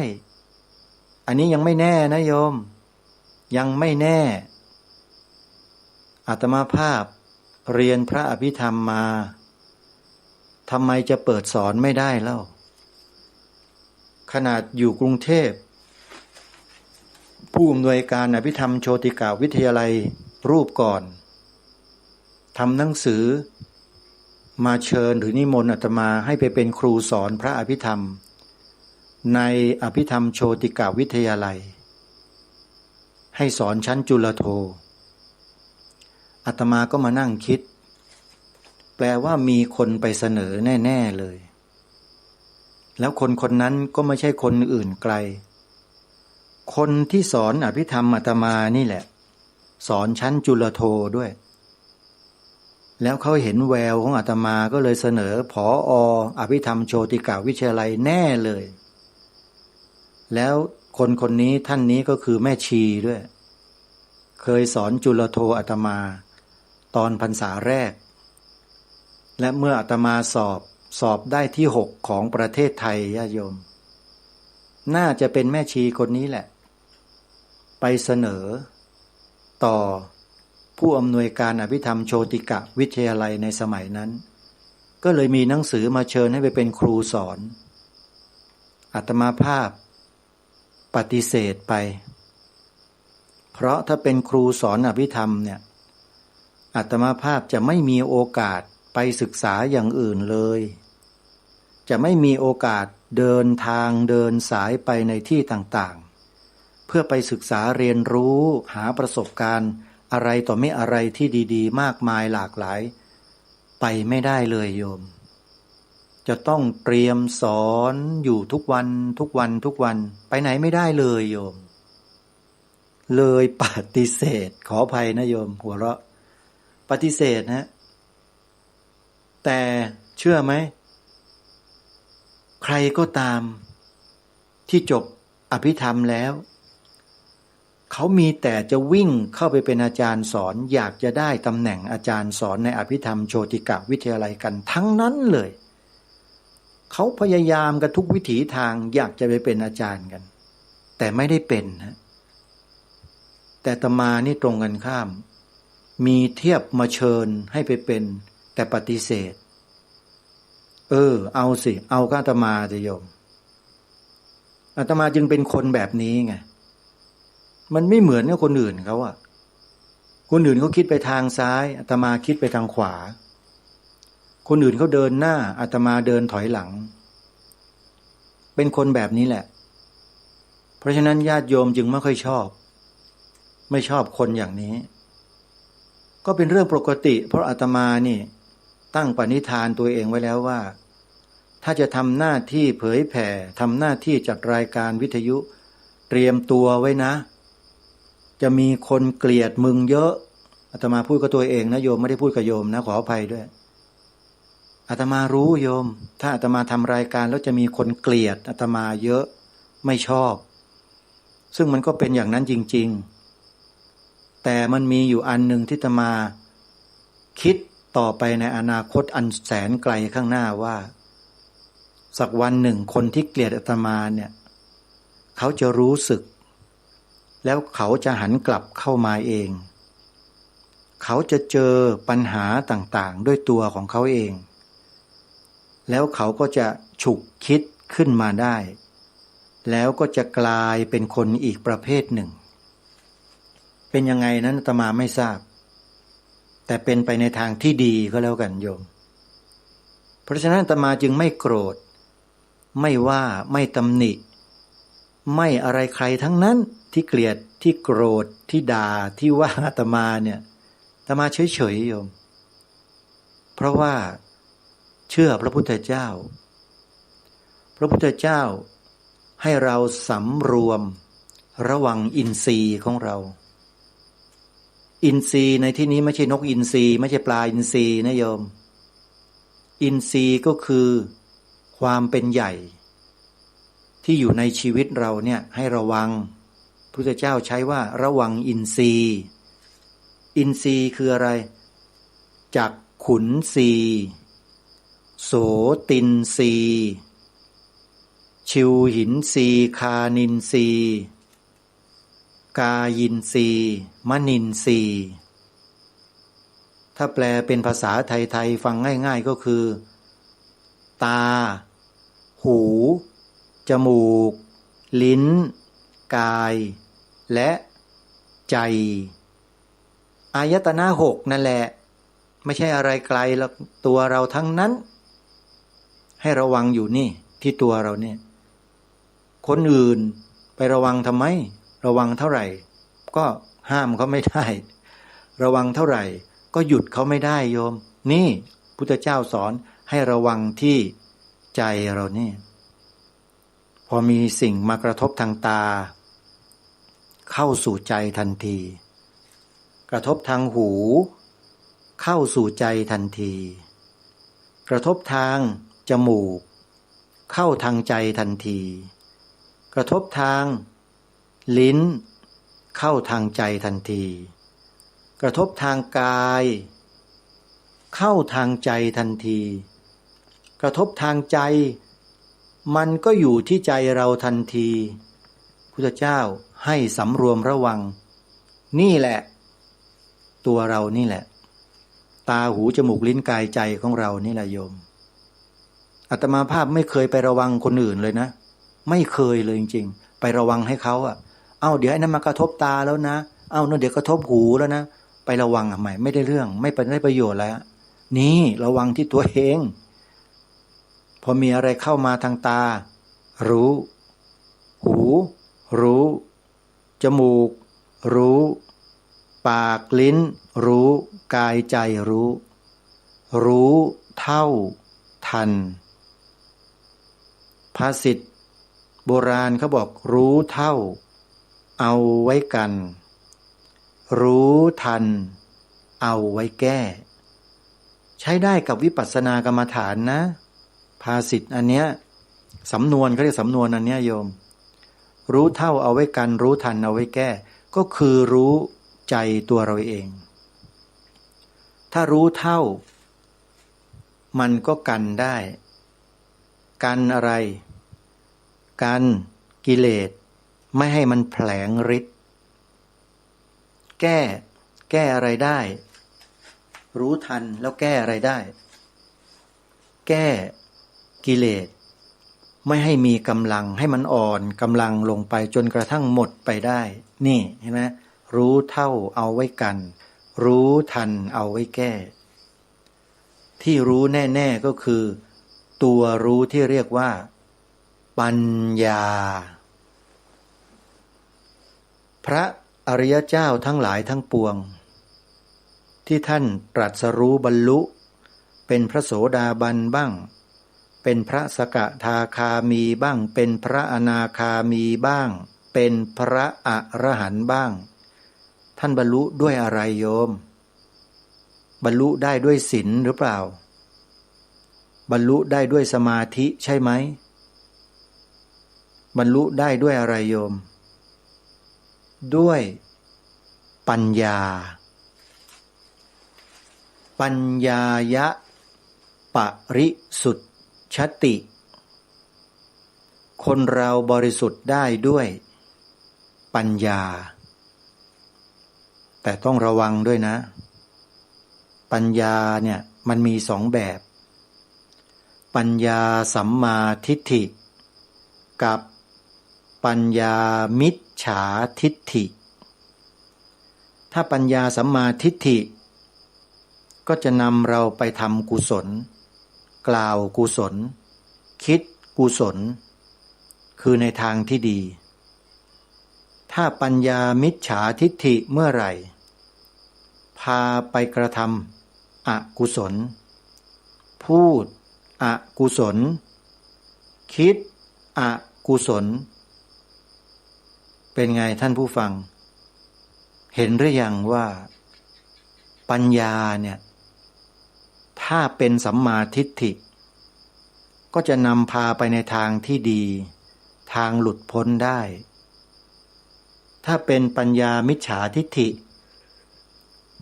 อันนี้ยังไม่แน่นะโยมยังไม่แน่อาตมาภาพเรียนพระอภิธรรมมา ทำไมจะเปิดสอนไม่ได้เล่าขนาดอยู่กรุงเทพผู้อำนวยการอภิธรรมโชติกาวิทยาลัยรูปก่อนทำหนังสือมาเชิญหรือนิมนต์อาตมาให้ไปเป็นครูสอนพระอภิธรรมในอภิธรรมโชติกาวิทยาลัยให้สอนชั้นจุลโทอาตมาก็มานั่งคิดแปลว่ามีคนไปเสนอแน่ๆเลยแล้วคนคนนั้นก็ไม่ใช่คนอื่นไกลคนที่สอนอภิธรรมอาตมานี่แหละสอนชั้นจุลโทด้วยแล้วเขาเห็นแววของอาตมาก็เลยเสนอผอ.อภิธรรมโชติกาวิทยาลัยแน่เลยแล้วคนคนนี้ท่านนี้ก็คือแม่ชีด้วยเคยสอนจุลโทอาตมาตอนพรรษาแรกและเมื่ออาตมาสอบได้ที่6ของประเทศไทยญาติโยมน่าจะเป็นแม่ชีคนนี้แหละไปเสนอต่อผู้อำนวยการอภิธรรมโชติกะวิทยาลัยในสมัยนั้นก็เลยมีหนังสือมาเชิญให้ไปเป็นครูสอนอาตมาภาพปฏิเสธไปเพราะถ้าเป็นครูสอนอภิธรรมเนี่ยอาตมาภาพจะไม่มีโอกาสไปศึกษาอย่างอื่นเลยจะไม่มีโอกาสเดินทางเดินสายไปในที่ต่างๆเพื่อไปศึกษาเรียนรู้หาประสบการณ์อะไรต่อไม่อะไรที่ดีๆมากมายหลากหลายไปไม่ได้เลยโยมจะต้องเตรียมสอนอยู่ทุกวันไปไหนไม่ได้เลยโยมเลยปฏิเสธขออภัยนะโยมหัวเราะปฏิเสธนะแต่เชื่อไหมใครก็ตามที่จบอภิธรรมแล้วเขามีแต่จะวิ่งเข้าไปเป็นอาจารย์สอนอยากจะได้ตำแหน่งอาจารย์สอนในอภิธรรมโชติกะวิทยาลัยกันทั้งนั้นเลยเขาพยายามกันทุกวิถีทางอยากจะไปเป็นอาจารย์กันแต่ไม่ได้เป็นนะแต่อาตมานี่ตรงกันข้ามมีเทียบมาเชิญให้ไปเป็นแต่ปฏิเสธเอาสิเอาก็อาตมาจะโยมอาตมาจึงเป็นคนแบบนี้ไงมันไม่เหมือนกับคนอื่นเขาอะคนอื่นเขาคิดไปทางซ้ายอาตมาคิดไปทางขวาคนอื่นเขาเดินหน้าอาตมาเดินถอยหลังเป็นคนแบบนี้แหละเพราะฉะนั้นญาติโยมจึงไม่ค่อยชอบไม่ชอบคนอย่างนี้ก็เป็นเรื่องปกติเพราะอาตมานี่ตั้งปณิธานตัวเองไว้แล้วว่าถ้าจะทำหน้าที่เผยแผ่ทำหน้าที่จัดรายการวิทยุเตรียมตัวไว้นะจะมีคนเกลียดมึงเยอะอาตมาพูดกับตัวเองนะโยมไม่ได้พูดกับโยมนะขออภัยด้วยอาตมารู้โยมถ้าอาตมาทำรายการแล้วจะมีคนเกลียดอาตมาเยอะไม่ชอบซึ่งมันก็เป็นอย่างนั้นจริงๆแต่มันมีอยู่อันหนึ่งที่อาตมาคิดต่อไปในอนาคตอันแสนไกลข้างหน้าว่าสักวันหนึ่งคนที่เกลียดอาตมาเนี่ยเขาจะรู้สึกแล้วเขาจะหันกลับเข้ามาเองเขาจะเจอปัญหาต่างๆด้วยตัวของเขาเองแล้วเขาก็จะฉุกคิดขึ้นมาได้แล้วก็จะกลายเป็นคนอีกประเภทหนึ่งเป็นยังไงนั้นอาตมาไม่ทราบแต่เป็นไปในทางที่ดีก็แล้วกันโยมเพราะฉะนั้นอาตมาจึงไม่โกรธไม่ว่าไม่ตำหนิไม่อะไรใครทั้งนั้นที่เกลียดที่โกรธที่ด่าที่ว่าอาตมาเนี่ยอาตมาเฉยๆโยมเพราะว่าเชื่อพระพุทธเจ้าพระพุทธเจ้าให้เราสำรวมระวังอินทรีย์ของเราอินทรีย์ในที่นี้ไม่ใช่นกอินทรีไม่ใช่ปลาอินทรีนะโยมอินทรีย์ก็คือความเป็นใหญ่ที่อยู่ในชีวิตเราเนี่ยให้ระวังพระพุทธเจ้าใช้ว่าระวังอินทรีย์อินทรีย์คืออะไรจักขุนทรีย์โสตินทรีย์ชิวหินทรีย์คานินทรีย์กายินทรีย์มนินทรีย์ถ้าแปลเป็นภาษาไทยๆฟังง่ายๆก็คือ ตา หู จมูก ลิ้น กาย และใจอายตนะหกนั่นแหละไม่ใช่อะไรไกลหรอกตัวเราทั้งนั้นให้ระวังอยู่นี่ที่ตัวเราเนี่ยคนอื่นไประวังทำไมระวังเท่าไหร่ก็ห้ามเขาไม่ได้ระวังเท่าไหร่ก็หยุดเขาไม่ได้โยมนี่พุทธเจ้าสอนให้ระวังที่ใจเรานี่พอมีสิ่งมากระทบทางตาเข้าสู่ใจทันทีกระทบทางหูเข้าสู่ใจทันทีกระทบทางจมูกเข้าทางใจทันทีกระทบทางลิ้นเข้าทางใจทันทีกระทบทางกายเข้าทางใจทันทีกระทบทางใจมันก็อยู่ที่ใจเราทันทีพุทธเจ้าให้สำรวมระวังนี่แหละตัวเรานี่แหละตาหูจมูกลิ้นกายใจของเรานี่แหละโยมอาตมาภาพไม่เคยไประวังคนอื่นเลยนะไม่เคยเลยจริงๆไประวังให้เขาเดี๋ยวไอ้นั้นมากระทบตาแล้วนะนั่นเดี๋ยวกระทบหูแล้วนะไประวังทำไมไม่ได้เรื่องไม่เป็นได้ประโยชน์แล้วนี่ระวังที่ตัวเองพอมีอะไรเข้ามาทางตารู้หูรู้จมูกรู้ปากลิ้นรู้กายใจรู้เท่าทันภาษิตโบราณเขาบอกรู้เท่าเอาไว้กันรู้ทันเอาไว้แก้ใช้ได้กับวิปัสสนากรรมฐานนะภาษิตอันเนี้ยสำนวนเขาเรียกสำนวนอันเนี้ยโยมรู้เท่าเอาไว้กันรู้ทันเอาไว้แก้ก็คือรู้ใจตัวเราเองถ้ารู้เท่ามันก็กันได้กันอะไรกันกิเลสไม่ให้มันแผลงฤทธิ์แก้อะไรได้รู้ทันแล้วแก้อะไรได้แก้กิเลสไม่ให้มีกำลังให้มันอ่อนกำลังลงไปจนกระทั่งหมดไปได้นี่เห็นไหมรู้เท่าเอาไว้กันรู้ทันเอาไว้แก้ที่รู้แน่ๆก็คือตัวรู้ที่เรียกว่าปัญญาพระอริยเจ้าทั้งหลายทั้งปวงที่ท่านตรัสรู้บรรลุเป็นพระโสดาบันบ้างเป็นพระสกทาคามีบ้างเป็นพระอนาคามีบ้างเป็นพระอรหันต์บ้างท่านบรรลุด้วยอะไรโยมบรรลุได้ด้วยศีลหรือเปล่าบรรลุได้ด้วยสมาธิใช่ไหมบรรลุได้ด้วยอะไรโยมด้วยปัญญาปัญญายะปริสุทธิชติคนเราบริสุทธิ์ได้ด้วยปัญญาแต่ต้องระวังด้วยนะปัญญาเนี่ยมันมีสองแบบปัญญาสัมมาทิฏฐิกับปัญญามิจฉาทิฏฐิถ้าปัญญาสัมมาทิฏฐิก็จะนำเราไปทำกุศลกล่าวกุศลคิดกุศลคือในทางที่ดีถ้าปัญญามิจฉาทิฏฐิเมื่อไหร่พาไปกระทำอกุศลพูดอกุศลคิดอกุศลเป็นไงท่านผู้ฟังเห็นหรือยังว่าปัญญาเนี่ยถ้าเป็นสัมมาทิฏฐิก็จะนำพาไปในทางที่ดีทางหลุดพ้นได้ถ้าเป็นปัญญามิจฉาทิฏฐิ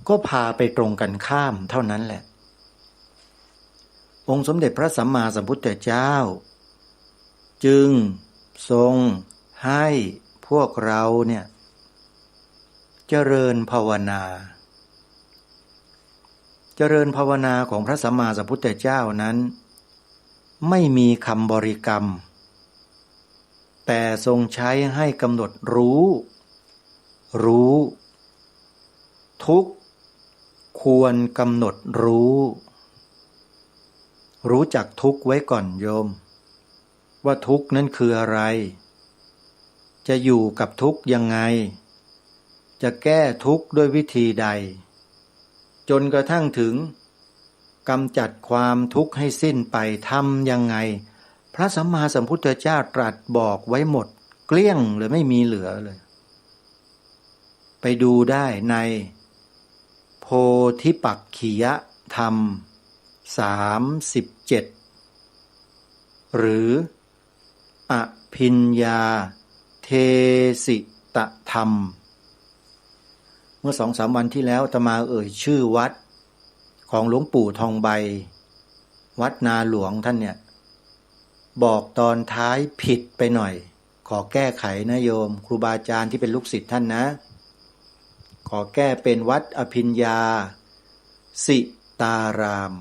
ก็พาไปตรงกันข้ามเท่านั้นแหละองค์สมเด็จพระสัมมาสัมพุทธเจ้าจึงทรงให้พวกเราเนี่ยเจริญภาวนาเจริญภาวนาของพระสัมมาสัมพุทธเจ้านั้น ไม่มีคำบริกรรมแต่ทรงใช้ให้กำหนดรู้ ทุกข์ควรกำหนดรู้จักทุกข์ไว้ก่อนโยมว่าทุกข์นั้นคืออะไรจะอยู่กับทุกข์ยังไงจะแก้ทุกข์ด้วยวิธีใดจนกระทั่งถึงกำจัดความทุกข์ให้สิ้นไปทำยังไงพระสัมมาสัมพุทธเจ้าตรัสบอกไว้หมดเกลี้ยงเลยไม่มีเหลือเลยไปดูได้ในโพธิปักขิยธรรม37หรืออภิญญาเทสิตธรรมเมื่อ 2-3 วันที่แล้วอาตมาชื่อวัดของหลวงปู่ทองใบวัดนาหลวงท่านเนี่ยบอกตอนท้ายผิดไปหน่อยขอแก้ไขนะโยมครูบาอาจารย์ที่เป็นลูกศิษย์ท่านนะขอแก้เป็นวัดอภิญญาสิตาราม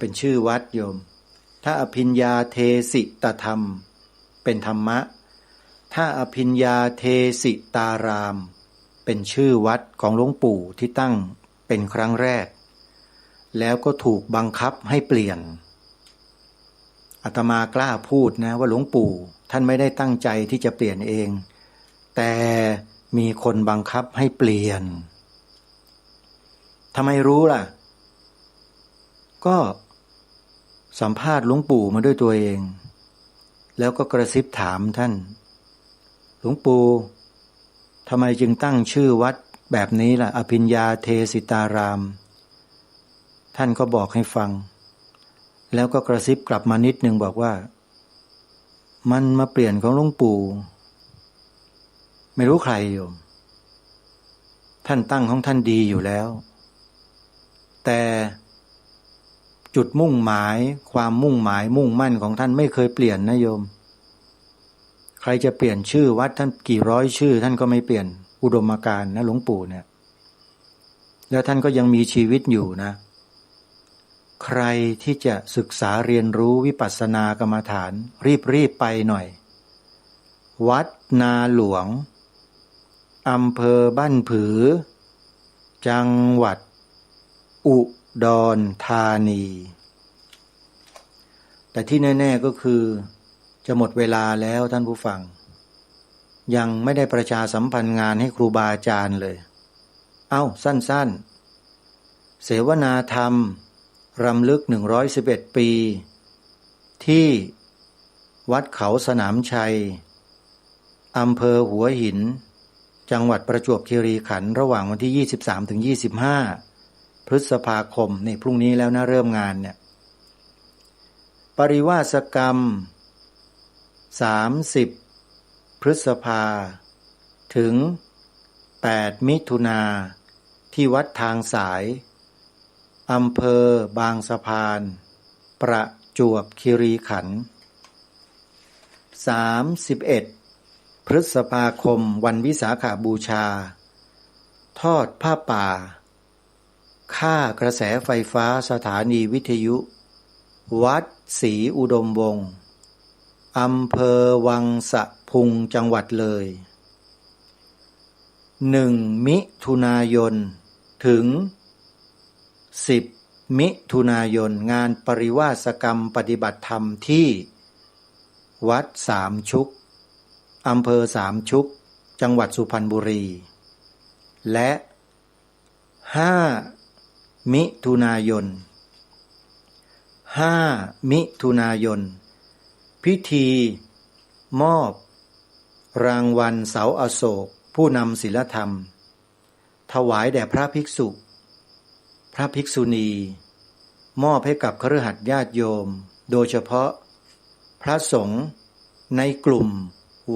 เป็นชื่อวัดโยมถ้าอภิญญาเทสิตธรรมเป็นธรรมะถ้าอภิญญาเทสิตารามเป็นชื่อวัดของหลวงปู่ที่ตั้งเป็นครั้งแรกแล้วก็ถูกบังคับให้เปลี่ยนอาตมากล้าพูดนะว่าหลวงปู่ท่านไม่ได้ตั้งใจที่จะเปลี่ยนเองแต่มีคนบังคับให้เปลี่ยนทำไมรู้ล่ะก็สัมภาษณ์หลวงปู่มาด้วยตัวเองแล้วก็กระซิบถามท่านหลวงปู่ทำไมจึงตั้งชื่อวัดแบบนี้ล่ะอภิญญาเทสิตารามท่านก็บอกให้ฟังแล้วก็กระซิบกลับมานิดนึงบอกว่ามันมาเปลี่ยนของหลวงปู่ไม่รู้ใครโยมท่านตั้งของท่านดีอยู่แล้วแต่จุดมุ่งหมายความมุ่งหมายมุ่งมั่นของท่านไม่เคยเปลี่ยนนะโยมใครจะเปลี่ยนชื่อวัดท่านกี่ร้อยชื่อท่านก็ไม่เปลี่ยนอุดมการณ์นะหลวงปู่เนี่ยแล้วท่านก็ยังมีชีวิตอยู่นะใครที่จะศึกษาเรียนรู้วิปัสสนากรรมฐานรีบไปหน่อยวัดนาหลวงอำเภอบ้านผือจังหวัดอุดรธานีแต่ที่แน่ๆก็คือจะหมดเวลาแล้วท่านผู้ฟังยังไม่ได้ประชาสัมพันธ์งานให้ครูบาอาจารย์เลยสั้นๆเสวนาธรรมรำลึก111 ปีที่วัดเขาสนามชัยอำเภอหัวหินจังหวัดประจวบคีรีขันธ์ระหว่างวันที่ 23-25 พฤษภาคมนี่พรุ่งนี้แล้วนะเริ่มงานเนี่ยปริวาสกรรม30 พฤษภาถึง8 มิถุนาที่วัดทางสายอำเภอบางสะพานประจวบคีรีขันธ์31 พฤษภาคมวันวิสาขบูชาทอดผ้าป่าค่ากระแสไฟฟ้าสถานีวิทยุวัดศรีอุดมวงศ์อำเภอวังสะพุงจังหวัดเลย1 มิถุนายนถึง10 มิถุนายนงานปริวาสกรรมปฏิบัติธรรมที่วัดสามชุกอำเภอสามชุกจังหวัดสุพรรณบุรีและ5 มิถุนายน5 มิถุนายนพิธีมอบรางวัลเสาอโศกผู้นำศีลธรรมถวายแด่พระภิกษุพระภิกษุณีมอบให้กับคฤหัสถ์ญาติโยมโดยเฉพาะพระสงฆ์ในกลุ่ม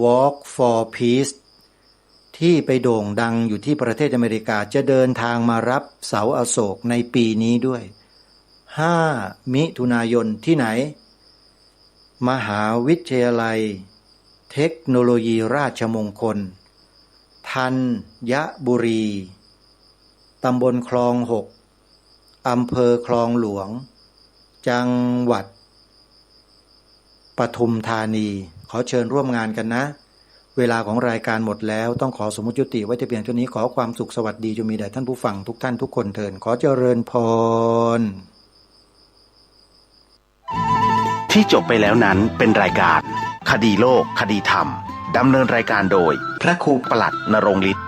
Walk for Peace ที่ไปโด่งดังอยู่ที่ประเทศอเมริกาจะเดินทางมารับเสาอโศกในปีนี้ด้วย5 มิถุนายนที่ไหนมหาวิทยาลัยเทคโนโลยีราชมงคลธัญบุรีตำบลคลอง6อำเภอคลองหลวงจังหวัด ปทุมธานีขอเชิญร่วมงานกันนะ เวลาของรายการหมดแล้วต้องขอสมมุติยุติไว้แต่เพียงเท่านี้ขอความสุขสวัสดีจงมีแด่ท่านผู้ฟังทุกท่านทุกคนเถิดขอเจริญพร ที่จบไปแล้วนั้นเป็นรายการ คดีโลก คดีธรรม ดำเนินรายการโดย พระครูปลัดนรงค์ฤทธิ์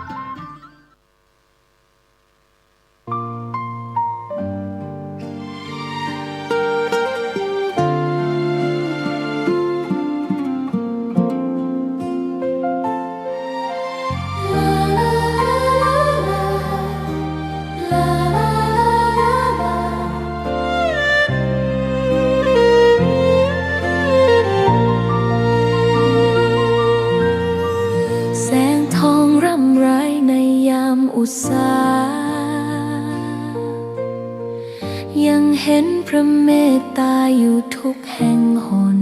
แสงทองร่ำไรในยามอุตสายังเห็นพระเมตตาอยู่ทุกแห่งหน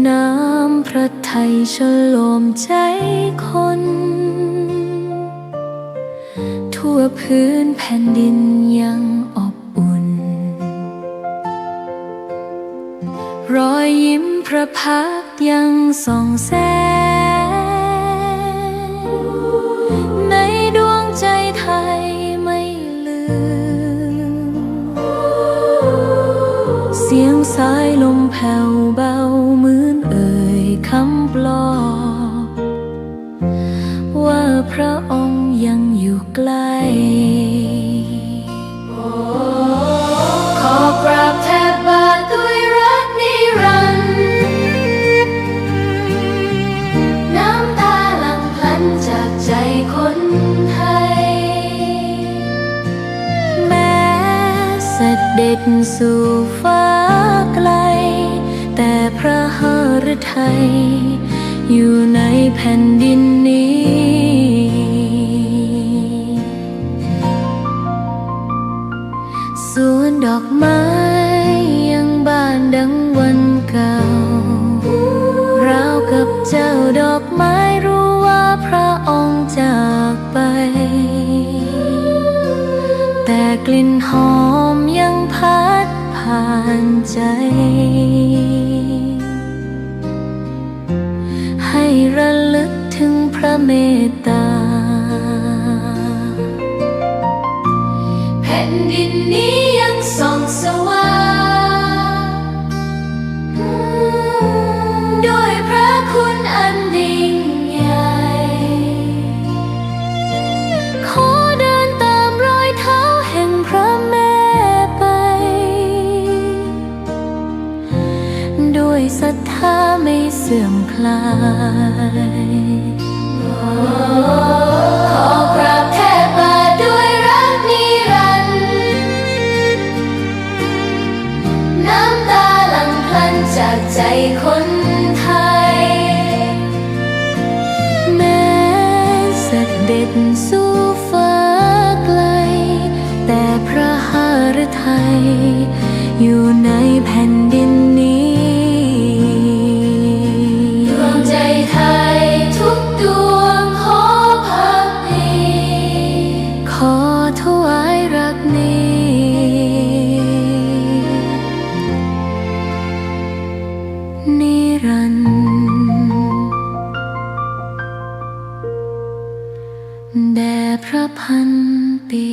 น้ำพระทัยฉโลมใจคน ทั่วพื้นแผ่นดินยังอบอุ่น รอยยิ้มพระพักตร์ยังส่องแสงในดวงใจไทยไม่ลืม เสียงสายลมแผ่วเบาเหมือนเอ่ยคำปลอบว่าพระองค์ยังอยู่ใกล้ ขอกราบแทบบาทด้วยรักนิรันดร์น้ำตาหลั่งพลันจากใจคนไทย แม้เสด็จสู่ฟ้าไกล แต่พระหฤทัยอยู่ในแผ่นดินนี้ สวนดอกไม้ยังบานดังวันเก่าราวกับเจ้าดอกไม้รู้ว่าพระองค์จากไป แต่กลิ่นหอมยังพัดผ่านใจ ให้ระลึกถึงพระเมตตา แผ่นดินนี้ยังส่องสว่างด้วยพระคุณอันยิ่งใหญ่ ขอเดินตามรอยเท้าแห่งพระแม่ไป ด้วยศรัทธาไม่เสื่อมคลาย ขอกราบแทบบาทด้วยรักนิรันดร์น้ำตาหลั่งพลันจากใจคนไทย แม้เสด็จสู่ฟ้าไกล แต่พระหฤทัยอยู่ในแผ่นดินนี้ ดวงใจไทยทุกดวงขอพักดีขอถวายรักนี้นิรันดร์แด่พระพันปี